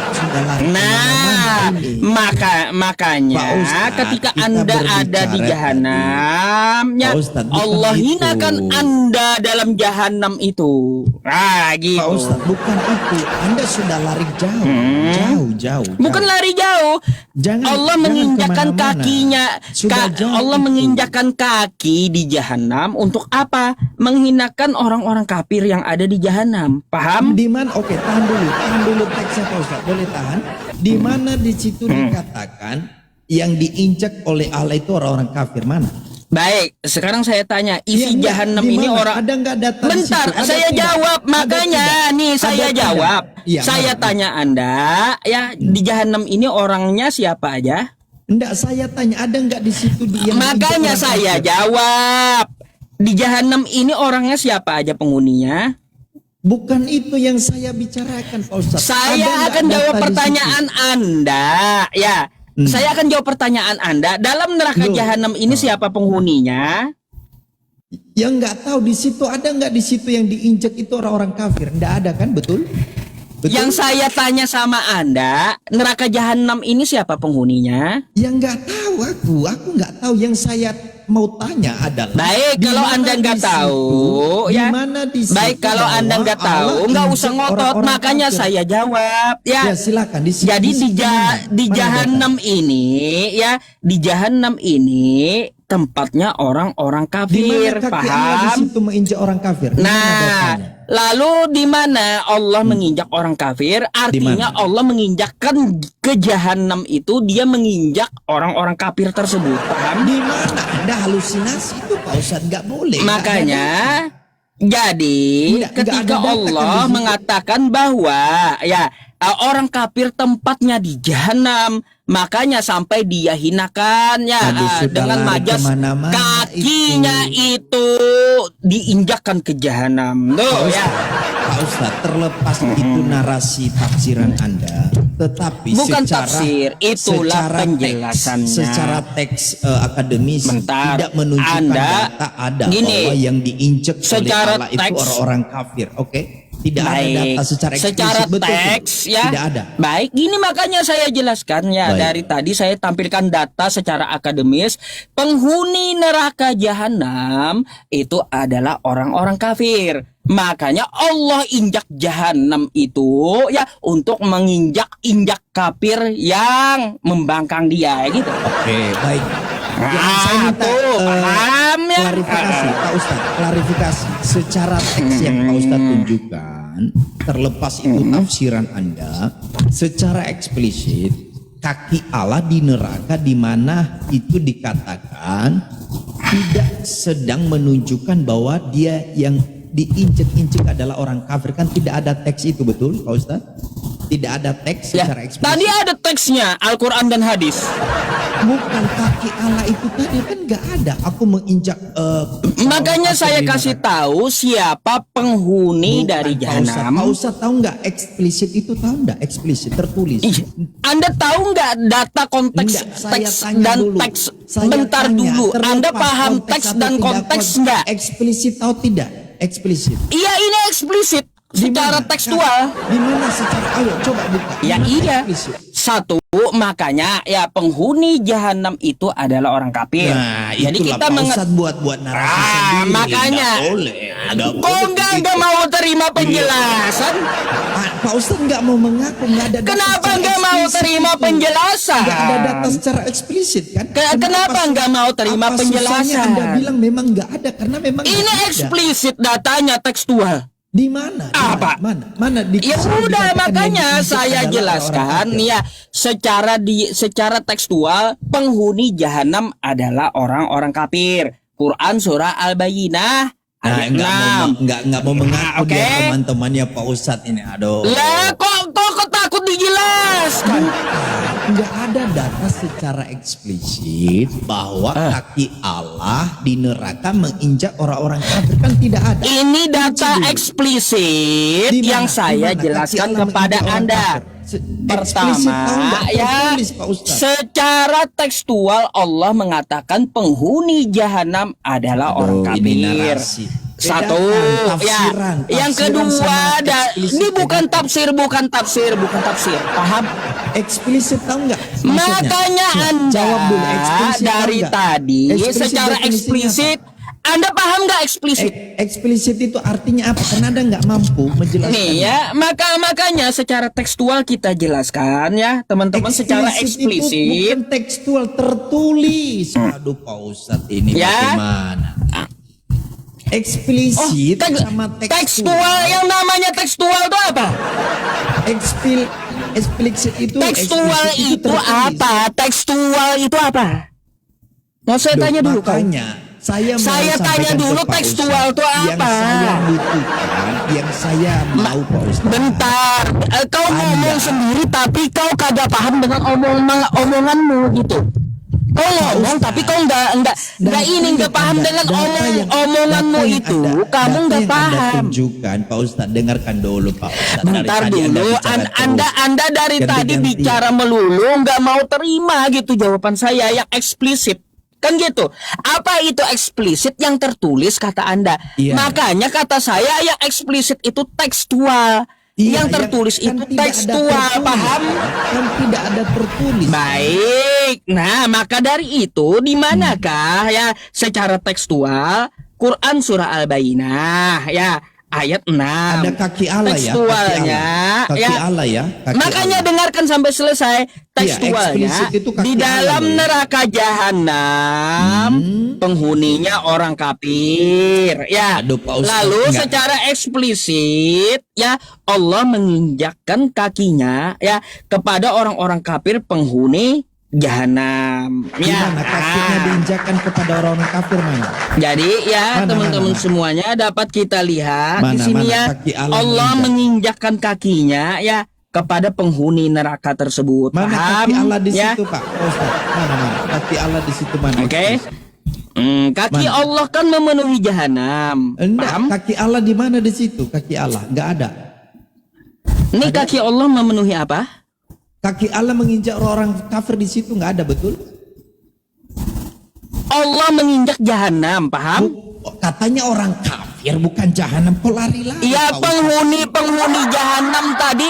Sudah lari Nah, kemana-mana ini. makanya Pak Ustadz, ketika kita Anda ada berbicara di jahanam, ya Pak Ustadz, bukan Allah itu. hinakan Anda dalam jahanam itu. Gitu. Pak Ustadz, bukan itu. Anda sudah lari jauh, jauh. Bukan lari jauh. Jangan- Allah jangan menginjakkan kemana-mana. kakinya. Sudah jauh Allah itu. menginjakkan kaki di jahanam untuk apa? Menghinakan orang-orang kafir yang ada di jahanam. Paham? Di mana? Oke, tahan dulu teksnya Pak Ustadz. Boleh tahan? Di mana di situ dikatakan yang diinjak oleh Allah itu orang-orang kafir mana? Baik, sekarang saya tanya, isi Iya, jahanam di ini mana? orang. Ada nggak data di Bentar, situ? Ada saya tidak? jawab. Ada Makanya tidak? nih saya Ada tidak? jawab. Iya, Saya mana? tanya Anda, ya di jahanam ini orangnya siapa aja? Enggak, saya tanya ada nggak di situ yang Makanya diinjak orang saya kafir? jawab. Di jahanam ini orangnya siapa aja penghuninya? Bukan itu yang saya bicarakan, Pak Ustadz. Ada Saya nggak akan data jawab di pertanyaan Anda, ya. Saya akan jawab pertanyaan Anda. Dalam neraka Loh. jahanam ini siapa penghuninya? situ? Yang nggak tahu di situ ada nggak di situ yang diinjak itu orang-orang kafir? Nggak ada kan, betul? Betul? Yang saya tanya sama Anda, neraka jahanam ini siapa penghuninya? Yang nggak tahu aku nggak tahu. Yang saya mau tanya adalah Baik, di kalau mana Anda di nggak situ- tahu, di ya. mana di situ Baik, kalau Anda bahwa nggak tahu, Allah nggak usah injak ngotot. orang-orang Makanya kafir? saya jawab, ya. Ya silakan di situ. Jadi situ mana? di Mana jahanam data? ini, ya, di jahanam ini tempatnya orang-orang Di kafir, mana kaki Allah di paham? situ menginjak orang kafir? Di mana Nah, datanya? lalu di mana Allah menginjak orang kafir? Artinya mana? Allah menginjakkan ke jahanam itu, dia menginjak orang-orang kafir tersebut, paham? Di mana Anda halusinasi itu, Pak Ustadz? Nggak boleh. nggak ada Makanya jadi Nggak ketika ada data kan di Allah situ. mengatakan bahwa ya orang kafir tempatnya di jahanam, makanya sampai dia hinakan ya Aduh, sudah dengan lari majas kemana-mana kakinya itu diinjakkan ke jahanam. Tuh ya. Pak Ustadz, terlepas itu narasi tafsiran Anda, tetapi Bukan secara, tafsir, itulah secara penjelasannya. Teks, secara teks akademis Bentar, tidak menunjukkan Anda, data ada gini, bahwa yang diinjek oleh secara Allah itu teks- orang-orang kafir. Oke, tidak ada Baik, data secara eksplisit. secara Betul, teks ya. tidak ada. Baik, gini makanya saya jelaskan ya. Baik. Dari tadi saya tampilkan data secara akademis. Penghuni neraka jahanam itu adalah orang-orang kafir. Makanya Allah injak jahanam itu ya untuk menginjak-injak kafir yang membangkang dia gitu. Oke, baik. Yang saya minta tuh, paham ya? klarifikasi, Pak Ustadz, klarifikasi secara teks yang Pak Ustadz tunjukkan, terlepas itu tafsiran Anda, secara eksplisit kaki Allah di neraka di mana itu dikatakan tidak sedang menunjukkan bahwa dia yang diinjek-injek adalah orang kafir, kan tidak ada teks itu, betul Pak Ustadz? Tidak ada teks Ya, secara eksplisit. tadi ada teksnya Al-Quran dan hadis. Bukan kaki Allah itu tadi kan nggak ada. Aku menginjak. Makanya kaki saya di kasih neraka. tahu siapa penghuni Bukan, dari Pak Ustadz. jahanam. Pak Ustadz tahu nggak eksplisit itu, tahu nggak eksplisit tertulis? Ih, Anda tahu nggak data konteks Enggak, saya teks tanya dan dulu. teks? Saya Bentar tanya, dulu. Anda terlepas paham konteks teks atau dan tidak konteks nggak? Eksplisit atau tidak? Eksplisit. Iya, ini eksplisit Di secara mana? tekstual. Di mana secara? Ayo coba buka. Di Ya mana iya. eksplisit? Satu, makanya ya penghuni jahanam itu adalah orang kafir. Nah, Jadi itulah kita Pak Ustadz buat narasi sendiri. makanya. Nggak boleh. Nggak Kok boleh nggak begitu. mau terima penjelasan? Pak Ustadz nggak mau mengaku, nggak ada data Kenapa secara nggak mau eksplisit terima itu. penjelasan? Nggak ada data secara eksplisit kan? Kenapa nggak mau terima apa penjelasan? susahnya Anda bilang memang nggak ada karena memang Ini nggak ada. eksplisit datanya tekstual. Di mana? Di Apa? Mana? Di Ya sana udah, dikatakan makanya yang diinjak saya adalah jelaskan orang-orang ya secara tekstual penghuni jahanam adalah orang-orang kafir. Quran surah Al-Bayyinah Nah, ayat nggak 6. mau mengaku Oke. dia teman-temannya Pak Ustadz ini. Aduh. Lah kok takut dijelaskan? Nggak ada data secara eksplisit bahwa kaki Allah di neraka menginjak orang-orang kafir, kan tidak ada. Ini data eksplisit Di mana? yang saya Di mana? jelaskan Kaki Allah kepada menginjak orang Anda. kafir. Eksplisit tahu Pertama nggak? ya, Tertulis, Pak Ustadz. secara tekstual Allah mengatakan penghuni jahanam adalah orang Aduh, ini kafir. narasi. Satu, Bedakan ya. tafsiran, Yang tafsiran kedua, sama eksplisit, ini bukan bedakan. bukan tafsir. Paham? Eksplisit tahu nggak? Maksudnya? Makanya Coba Anda jawab dulu, eksplisit tahu dari nggak? tadi Eksplisit secara definisinya eksplisit, Anda paham nggak eksplisit? Eksplisit itu artinya apa? Karena Anda nggak mampu menjelaskan. Nih ya, makanya secara tekstual kita jelaskan ya, teman-teman secara Itu eksplisit. bukan tekstual, tertulis. Aduh Pak Ustadz ini Ya. bagaimana? Eksplisit sama tekstual yang namanya tekstual itu apa? Eksplisit itu Tekstual eksplisit itu tertulis. apa? Tekstual itu apa? Mau saya Duh, tanya dulu kau. makanya saya mau Saya tanya sampaikan dulu ke Pak tekstual Ustadz. itu apa? Yang saya butuhkan, yang saya mau Pak Ustadz. Bentar, kau Anda. ngomong sendiri tapi kau kagak paham dengan omonganmu gitu. Kau ngomong Ustadz. tapi kau nggak ini nggak paham dengan omonganmu itu. Kamu nggak paham. Tunjukkan Pak Ustadz, dengarkan dulu Pak Ustadz. Bentar Dari tadi dulu, bicara terus. Anda dari tadi Ganti-ganti. bicara melulu nggak mau terima gitu jawaban saya yang eksplisit. Kan gitu. Apa itu eksplisit yang tertulis kata Anda? Iya. Makanya kata saya yang eksplisit itu tekstual. Iya, yang tertulis kan itu tidak ada tekstual, tertulis. paham? Kan tidak ada tertulis. Baik. Nah, maka dari itu di manakah ya secara tekstual Quran surah Al-Bayyinah ya ayat 6. Ada kaki Allah ya. Tekstualnya Kaki ya. Allah ya. Kaki Makanya Allah. dengarkan sampai selesai tekstualnya eksplisit itu kaki di dalam Allah, neraka jahanam penghuninya orang kafir ya. Aduh, Pak Ustadz, Lalu enggak. secara eksplisit ya Allah menginjakkan kakinya ya kepada orang-orang kafir penghuni jahanam Di ya. mana kakinya diinjakkan kepada orang-orang kafir mana? Jadi ya Mana, teman-teman mana? semuanya dapat kita lihat di Mana, sini mana ya kaki Allah Allah menginjak? menginjakkan kakinya ya kepada penghuni neraka tersebut. Mana Paham? kaki Allah di ya? situ Pak Ustaz? Mana? Kaki Allah di situ mana? Oke. Kaki Mana? Allah kan memenuhi jahanam. Enggak, Paham? kaki Allah di mana di situ? Kaki Allah enggak ada. Ini kaki Allah memenuhi apa? Kaki Allah menginjak orang kafir di situ enggak ada, betul? Allah menginjak jahanam, paham? Katanya orang kafir bukan jahanam, kok lari-lari? Iya, Pak Ustaz? penghuni jahanam tadi,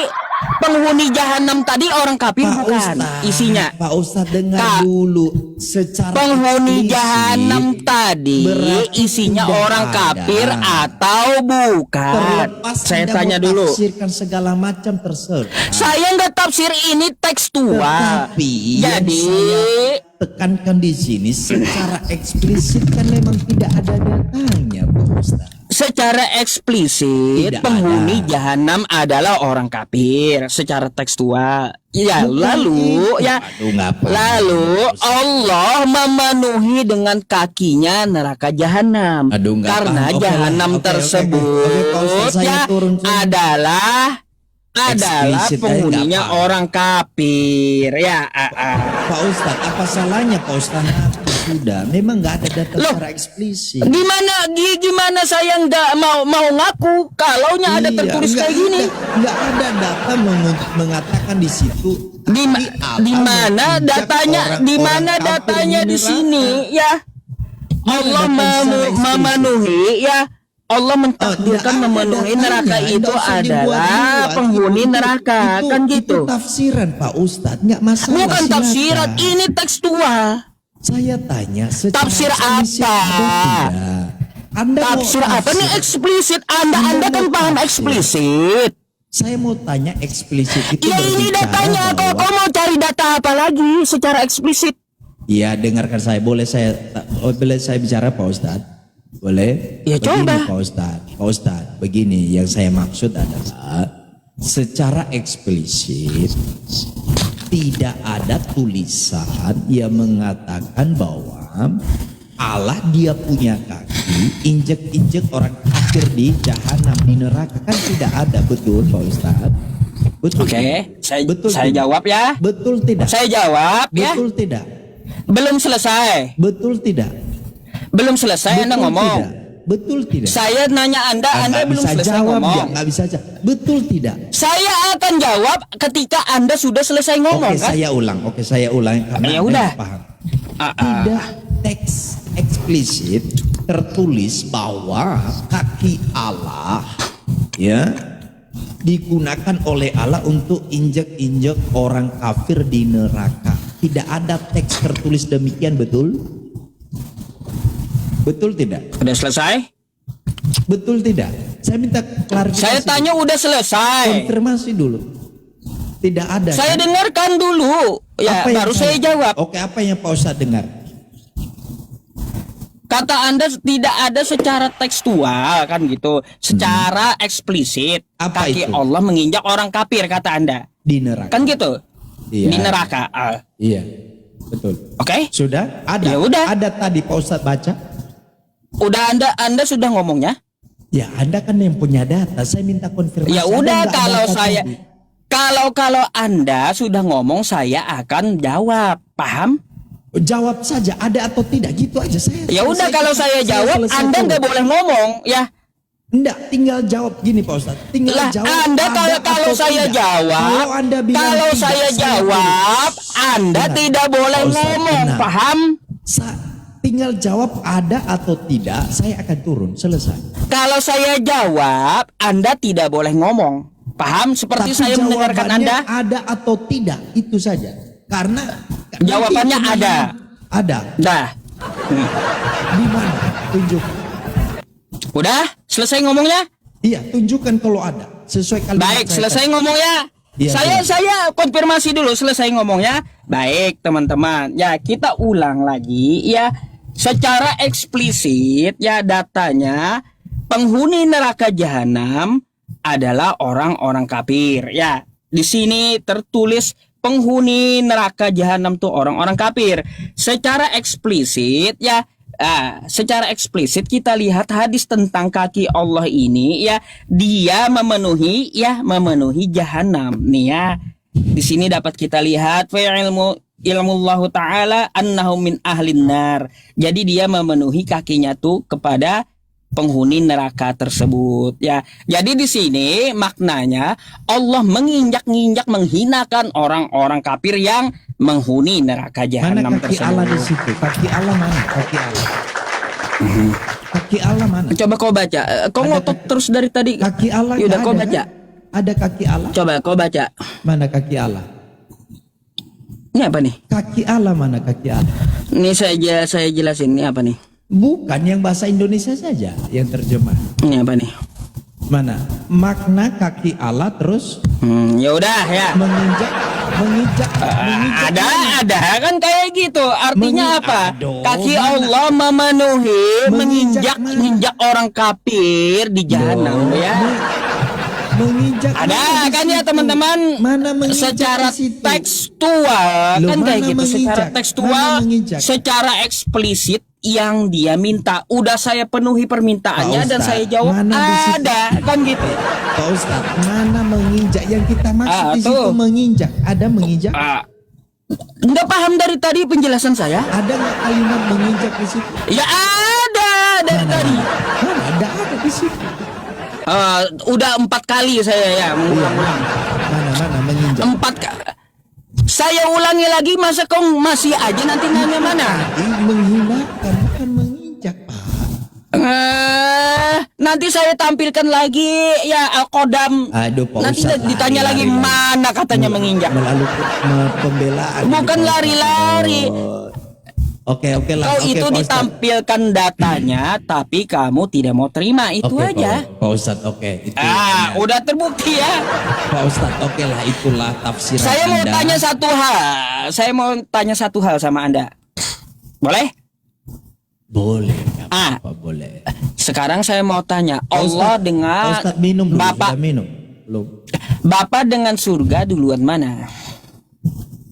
penghuni jahanam tadi orang kafir Pak bukan Ustaz, isinya. Pak Ustaz dengar Kak, dulu secara Penghuni eksplisit, jahanam tadi berarti isinya tidak orang ada. kafir atau bukan? Terlepas Saya Anda tanya mau dulu. tafsirkan segala macam terserah. Saya nggak tafsir ini tekstual. Tetapi yang Jadi saya tekankan di sini secara eksplisit kan memang tidak ada datanya, Pak Ustaz. secara eksplisit Tidak penghuni ada. jahanam adalah orang kafir secara tekstual. Ya, Bukan lalu itu. ya Aduh, nggak paham. lalu Allah memenuhi dengan kakinya neraka jahanam. Aduh, nggak Karena paham. Oke lah, jahanam oke, oke. tersebut Oke, Pak Ustaz, saya ya turun. adalah Eksplisit aja penghuninya nggak apa. orang kafir. Ya, Pak Ustadz, apa salahnya Pak Ustadz ngaku sudah? Memang nggak ada data Loh, secara eksplisit. Gimana saya nggak mau ngaku kalaunya ada Iya, tertulis nggak kayak gini? nggak ada data mengatakan di situ. Di kaki Allah di mana menginjak datanya? Di orang-orang mana kafir datanya di neraka. sini? Ya, Allah data secara eksplisit? memenuhi ya. Allah mentakdirkan nggak ada memenuhi datanya, neraka nggak itu usah adalah dibuat-buat. penghuni neraka, kan gitu. Itu tafsiran Pak Ustadz, nggak masalah. Bukan silakan. tafsiran, ini tekstual. Saya tanya secara Tafsir eksplisit apa? ada tidak? Anda mau Tafsir apa nih eksplisit? Anda Anda kan mau paham tafsir. eksplisit. Saya mau tanya eksplisit itu Ya ini berbicara datanya. bahwa- Kau mau cari data apa lagi secara eksplisit? Iya, dengarkan saya. Boleh saya bicara Pak Ustadz? Boleh? Ya, Begini, coba. Pak Ustadz, begini yang saya maksud adalah secara eksplisit tidak ada tulisan yang mengatakan bahwa Allah dia punya kaki, injek-injek orang kafir di jahanam, di neraka, kan tidak ada, betul Pak Ustadz? Betul. Oke, Betul saya tidak? jawab ya. Betul tidak? Saya jawab ya. Betul tidak? Belum selesai. Betul tidak? Belum selesai Anda Betul ngomong. tidak? Betul tidak? Saya nanya Anda Nggak belum bisa selesai jawab ngomong. ya, nggak bisa jawab. Betul tidak? Saya akan jawab ketika Anda sudah selesai ngomong Oke, kan? saya ulang karena Ya Anda udah. nggak paham. Ah, ah. Tidak teks eksplisit tertulis bahwa kaki Allah ya digunakan oleh Allah untuk injek-injek orang kafir di neraka. Tidak ada teks tertulis demikian, betul? Betul tidak? Udah selesai? Betul tidak? Saya minta klarifikasi. Saya tanya udah selesai. Konfirmasi dulu. Tidak ada. Saya kan? dengarkan dulu. Ya, Apa yang baru saya jawab. Oke, apa yang Pak Ustadz dengar? Kata Anda tidak ada secara tekstual kan gitu. Secara eksplisit. Apa kaki itu? Allah menginjak orang kafir kata Anda. Di neraka. Kan gitu? Iya. Di neraka. Iya, betul. Oke? Sudah? Ada. Ya udah. Ada tadi Pak Ustadz baca. Udah Anda sudah ngomongnya? Ya, Anda kan yang punya data. Saya minta konfirmasi. Ya Anda udah nggak kalau data saya tadi. kalau Anda sudah ngomong saya akan jawab. Paham? Jawab saja ada atau tidak gitu aja saya. Ya udah kalau saya jawab Anda nggak boleh ngomong ya. Enggak, tinggal jawab gini Pak Ustadz. Tinggal Lah jawab. Anda ada kalau atau saya tidak. jawab, Kalau Anda bilang kalau tidak, saya jawab, Anda Benar. tidak boleh Pak Ustadz, ngomong, benar. paham? Tinggal jawab ada atau tidak, saya akan turun. Selesai. Kalau saya jawab, Anda tidak boleh ngomong, paham? Seperti Tapi saya mendengarkan jawabannya Anda. ada atau tidak, itu saja. Karena Jawabannya nanti ada. Ada. Dah, Di mana? Tunjuk. udah selesai ngomongnya? Iya, tunjukkan kalau ada. Sesuai kalimat Baik, saya selesai tadi. ngomongnya. Iya, Saya konfirmasi dulu selesai ngomongnya. Baik, teman-teman. Ya, kita ulang lagi ya. Secara eksplisit ya datanya penghuni neraka jahanam adalah orang-orang kafir. Ya, di sini tertulis penghuni neraka jahanam tuh orang-orang kafir. Secara eksplisit ya secara eksplisit kita lihat hadis tentang kaki Allah ini ya dia memenuhi jahanam nih ya. Di sini dapat kita lihat ilmullah taala annahu min ahlin nar. Jadi dia memenuhi kakinya tuh kepada penghuni neraka tersebut ya. Jadi di sini maknanya Allah menginjak-injak menghinakan orang-orang kafir yang menghuni neraka Mana jahanam kaki tersebut. Allah di situ? Kaki Allah mana? Kaki Allah. Kaki Allah mana? Coba kau baca. Kau Ada ngotot terus dari tadi. Kaki Allah Yaudah nggak kau ada, baca. kan? Ada kaki Allah? Coba kau baca. Mana kaki Allah? Ini apa nih? Kaki Allah mana kaki Allah? Ini saya jelasin. Ini apa nih? Bukan yang bahasa Indonesia saja yang terjemah. Ini apa nih? Mana? Makna kaki Allah terus Ya udah ya. menginjak Ada kan kayak gitu. Artinya apa? Aduh, Kaki mana? Allah memenuhi Menginjak menginjak orang kafir di jahanam Loh, ya. Menginjak Ada mana di kan ya situ? teman-teman? Mana menginjak Secara di situ? tekstual Loh, kan kayak mana gitu. Secara menginjak? tekstual, Mana menginjak? secara eksplisit yang dia minta, udah saya penuhi permintaannya Pak dan Ustadz, saya jawab mana di situ? ada kan gitu. Pak Ustadz, mana menginjak yang kita maksud di situ tuh. menginjak? Ada menginjak? Nggak paham dari tadi penjelasan saya? Ada nggak kalimat menginjak di situ? Ya ada dari tadi. Mana ada di situ? Udah 4 kali saya ya mengulang-ulang. Mana menginjak? 4 kali. Saya ulangi lagi, masa kau masih aja nanti nanya mana? Menghinakan bukan menginjak, Pak. Nanti saya tampilkan lagi ya Al-Qodam. Aduh, Pak Nanti Ustadz, ditanya lagi mana katanya menginjak. Melalui pembelaan. Bukan gitu, Pak lari-lari. Ustadz. Oke lah. Kau Oke, itu Pak Ustadz. ditampilkan datanya, tapi kamu tidak mau terima, itu Oke, aja. Pak Ustadz, oke. Itu benar. Udah terbukti ya. Pak Ustadz, oke lah, itulah tafsiran Saya mau Anda. tanya satu hal. Saya mau tanya satu hal sama Anda. Boleh? Boleh, nggak apa boleh. Sekarang saya mau tanya, Pak Allah Ustadz, dengan Pak Ustadz minum dulu, Bapak, sudah minum. Belum. Bapak dengan surga duluan mana?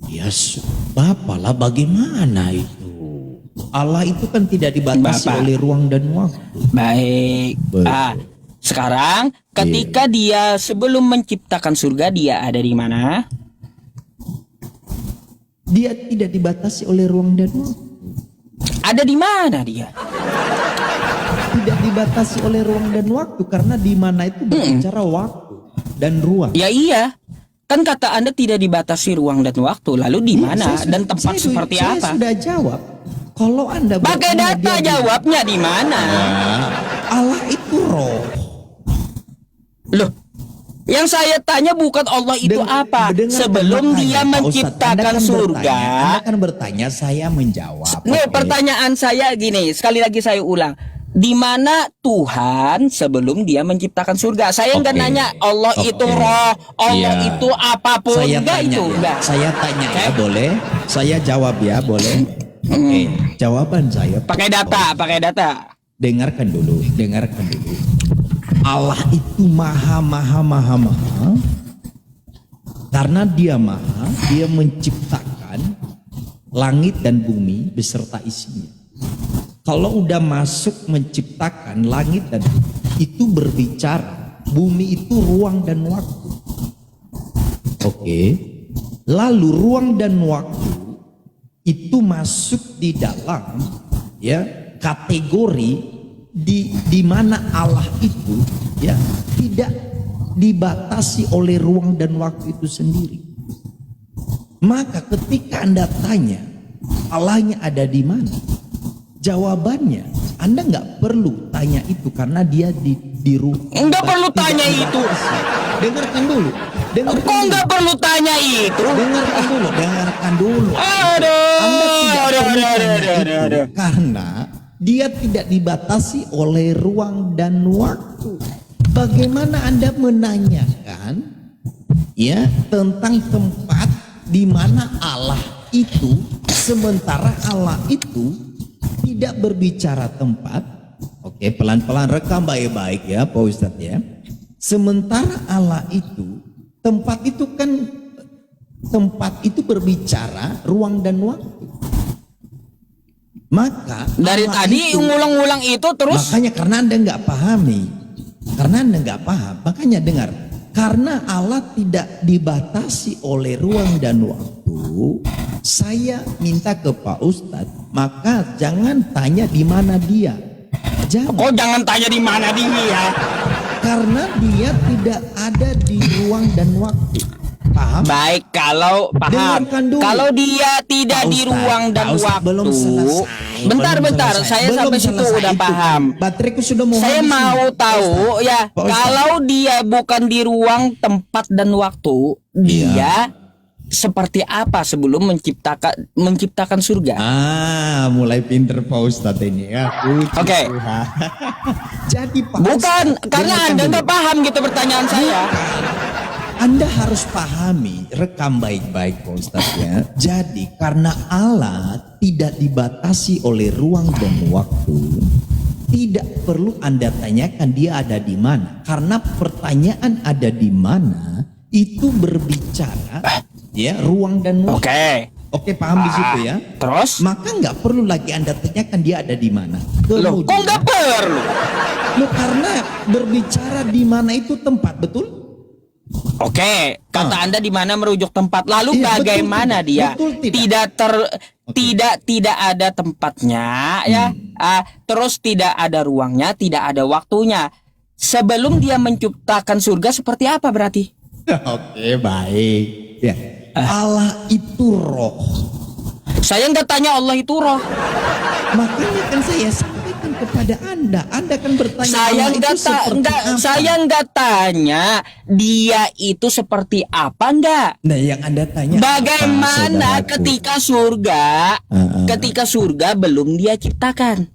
Yes, Bapak lah bagaimana itu? Allah itu kan tidak dibatasi Bapak. oleh ruang dan waktu. Baik. Betul. Sekarang ketika dia sebelum menciptakan surga, dia ada di mana? Dia tidak dibatasi oleh ruang dan waktu. Ada di mana dia? Tidak dibatasi oleh ruang dan waktu karena di mana itu berbicara waktu dan ruang. Ya iya. Kan kata Anda tidak dibatasi ruang dan waktu. Lalu di mana dan tempat seperti saya apa? sudah jawab. Kalau Anda Pakai bertanya data dia jawabnya di mana? Allah itu roh. Loh, yang saya tanya bukan Allah itu apa. Sebelum dia menciptakan surga. Anda kan bertanya, saya menjawab. Nih, Oke. pertanyaan saya gini, sekali lagi saya ulang. Di mana Tuhan sebelum dia menciptakan surga? Saya nggak Oke. nanya Allah Oke. itu roh, Allah Iya. itu apapun. Saya Enggak tanya itu, ya. enggak. Saya tanya ya, boleh? Saya jawab ya, boleh? Oke, jawaban saya Pakai data. dengarkan dulu. Allah itu maha karena dia maha, dia menciptakan langit dan bumi beserta isinya. Kalau udah masuk menciptakan langit dan bumi, itu berbicara bumi itu ruang dan waktu. Oke. Lalu ruang dan waktu itu masuk di dalam ya kategori di mana Allah itu ya tidak dibatasi oleh ruang dan waktu itu sendiri. Maka ketika Anda tanya Allahnya ada di mana, jawabannya Anda nggak perlu tanya itu karena dia di ruang. Enggak perlu tanya itu. Dengarkan dulu. Kok nggak perlu tanya itu? Dengarkan dulu. Aduh, Anda tidak perlu tanya aduh. itu karena dia tidak dibatasi oleh ruang dan waktu. Bagaimana Anda menanyakan ya tentang tempat di mana Allah itu, sementara Allah itu tidak berbicara tempat. Oke, pelan-pelan rekam baik-baik ya Pak Ustadz ya. Sementara Allah itu, tempat itu berbicara ruang dan waktu. Maka Dari Allah tadi itu, ngulang-ngulang itu terus. makanya karena Anda nggak pahami, karena Anda nggak paham, makanya dengar. Karena Allah tidak dibatasi oleh ruang dan waktu, saya minta ke Pak Ustadz, maka jangan tanya di mana dia. Kok jangan tanya di mana dia? Karena dia tidak ada di ruang dan waktu. Paham? Baik, kalau paham. Dengarkan dulu. Kalau dia tidak Pak di Ustadz, ruang dan Pak Ustadz, waktu. belum selesai. Bentar, Belum selesai. saya Belum sampai situ selesai udah itu. paham. Bateraiku sudah mau Saya habis mau nih. tahu ya, Pak Ustadz. kalau dia bukan di ruang, tempat dan waktu, dia seperti apa sebelum menciptakan surga? Mulai pinter Pak Ustadz ini ya. Oke. Jadi Pak Bukan, Ustadz, karena dengarkan Anda dulu. nggak paham gitu pertanyaan saya. Anda harus pahami, rekam baik-baik Pak Ustadz ya. Jadi karena Allah tidak dibatasi oleh ruang dan waktu, tidak perlu Anda tanyakan dia ada di mana. Karena pertanyaan ada di mana itu berbicara ya ruang dan waktu. Oke. Oke, paham di situ ya. Terus? Maka nggak perlu lagi Anda tanyakan dia ada di mana. Loh, kok nggak perlu? Loh, karena berbicara di mana itu tempat, betul? Oke, kata Anda di mana merujuk tempat. Lalu Iya, bagaimana betul, dia? betul, tidak. Tidak ada tempatnya ya. Terus tidak ada ruangnya, tidak ada waktunya. Sebelum dia menciptakan surga seperti apa berarti? Oke, baik. Ya. Allah itu roh. Saya nggak tanya Allah itu roh. Makanya kan saya sampaikan kepada Anda. Anda kan bertanya Saya Allah itu seperti apa? saya nggak tanya dia itu seperti apa enggak. Nah, yang Anda tanya Bagaimana apa, ketika surga belum dia ciptakan?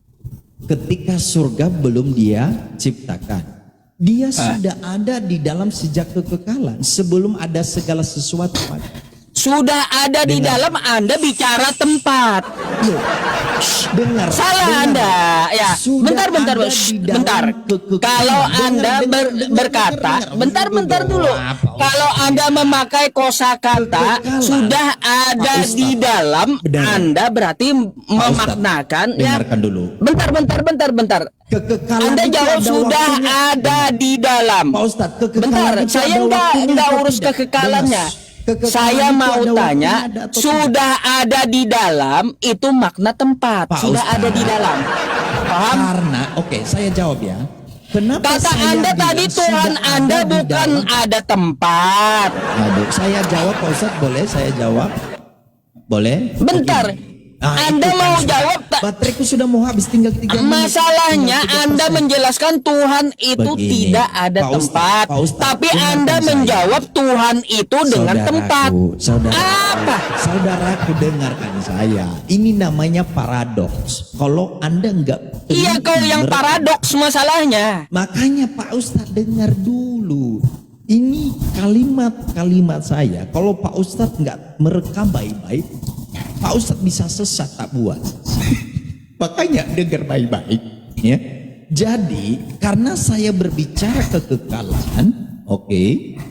ketika surga belum dia ciptakan? Dia sudah ada di dalam sejak kekekalan sebelum ada segala sesuatu. Sudah ada di dalam, Anda bicara tempat. Loh, dengar. Salah dengar. Anda. Ya, Sudah bentar. ada di dalam Bentar. kekekalan. Kalau Dengar, Anda dengar, berkata, dengar. bentar dulu. Kalau Anda memakai kosakata Kekekalan. sudah ada Pak Ustadz. di dalam, Benar. Anda berarti Ustadz, memaknakan ya. dengarkan dulu. Bentar. Kekekalan Anda itu jawab ada sudah waktunya. ada di dalam. Pak Ustadz, kekekalan Bentar, itu saya ada waktunya nggak atau urus tidak? kekekalannya. Dengar. Kekekalan Saya itu mau ada tanya, waktunya ada atau sudah ada di dalam itu makna tempat. Pak Sudah Ustadz. ada di dalam. Paham? Karena, oke, saya jawab ya. Kenapa Kata saya Anda bilang tadi Tuhan sudah Anda ada di bukan dalam? ada tempat. Aduh, saya jawab Pak Ustadz, boleh saya jawab? Boleh? Bentar. Oke. Nah, Anda itu kan mau sudah. jawab tak? Bateraiku sudah mau habis, tinggal 3 menit. Masalahnya Tinggal 3%. Anda menjelaskan Tuhan itu Begini, tidak ada Pak Ustadz, tempat. Pak Ustadz, Tapi dengarkan Anda saya. menjawab Tuhan itu dengan tempat. Apa? Saudaraku, dengarkan saya. Ini namanya paradoks. Kalau Anda enggak Iya, kau yang paradoks masalahnya. Makanya Pak Ustadz dengar dulu. Ini kalimat-kalimat saya. Kalau Pak Ustadz nggak merekam baik-baik, Pak Ustadz bisa sesat tak buat. Makanya dengar baik-baik. Ya. Jadi karena saya berbicara kekekalan, oke,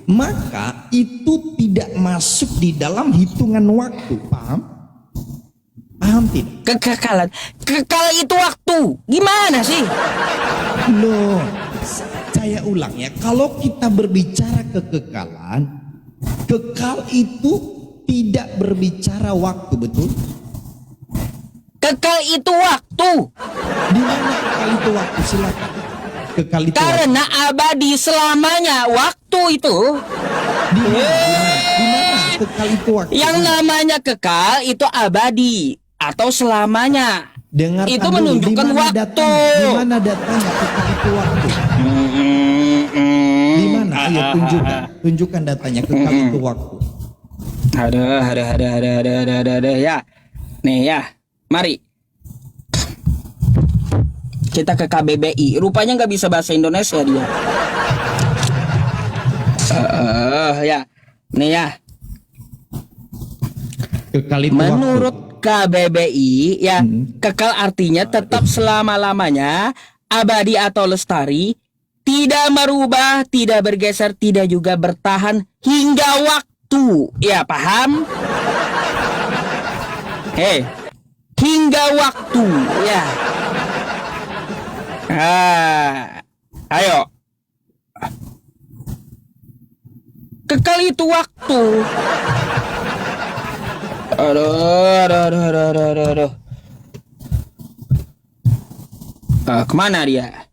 maka itu tidak masuk di dalam hitungan waktu. Paham? Paham tidak? Kekekalan. Kekal itu waktu. Gimana sih? Loh, saya ulang ya. Kalau kita berbicara kekekalan, kekal itu tidak berbicara waktu, betul? Kekal itu waktu. Di mana kekal itu waktu? Silakan. Kekal itu waktu. Karena abadi selamanya waktu itu. Di mana kekal itu waktu? Yang namanya kekal itu abadi atau selamanya. Dengarkan itu dulu, menunjukkan di mana waktu. Di mana datanya kekal itu waktu? Di mana? Ayo tunjukkan datanya kekal itu waktu. Ada ya. Nih ya, mari kita ke KBBI. Rupanya nggak bisa bahasa Indonesia dia. Ya, nih ya. Kekal itu Menurut waktu. KBBI ya, kekal artinya tetap selama-lamanya, abadi atau lestari, tidak merubah, tidak bergeser, tidak juga bertahan hingga waktu. Ya, paham? Hingga waktu, ya. Ayo. Kekal itu waktu. Aduh. Kemana dia?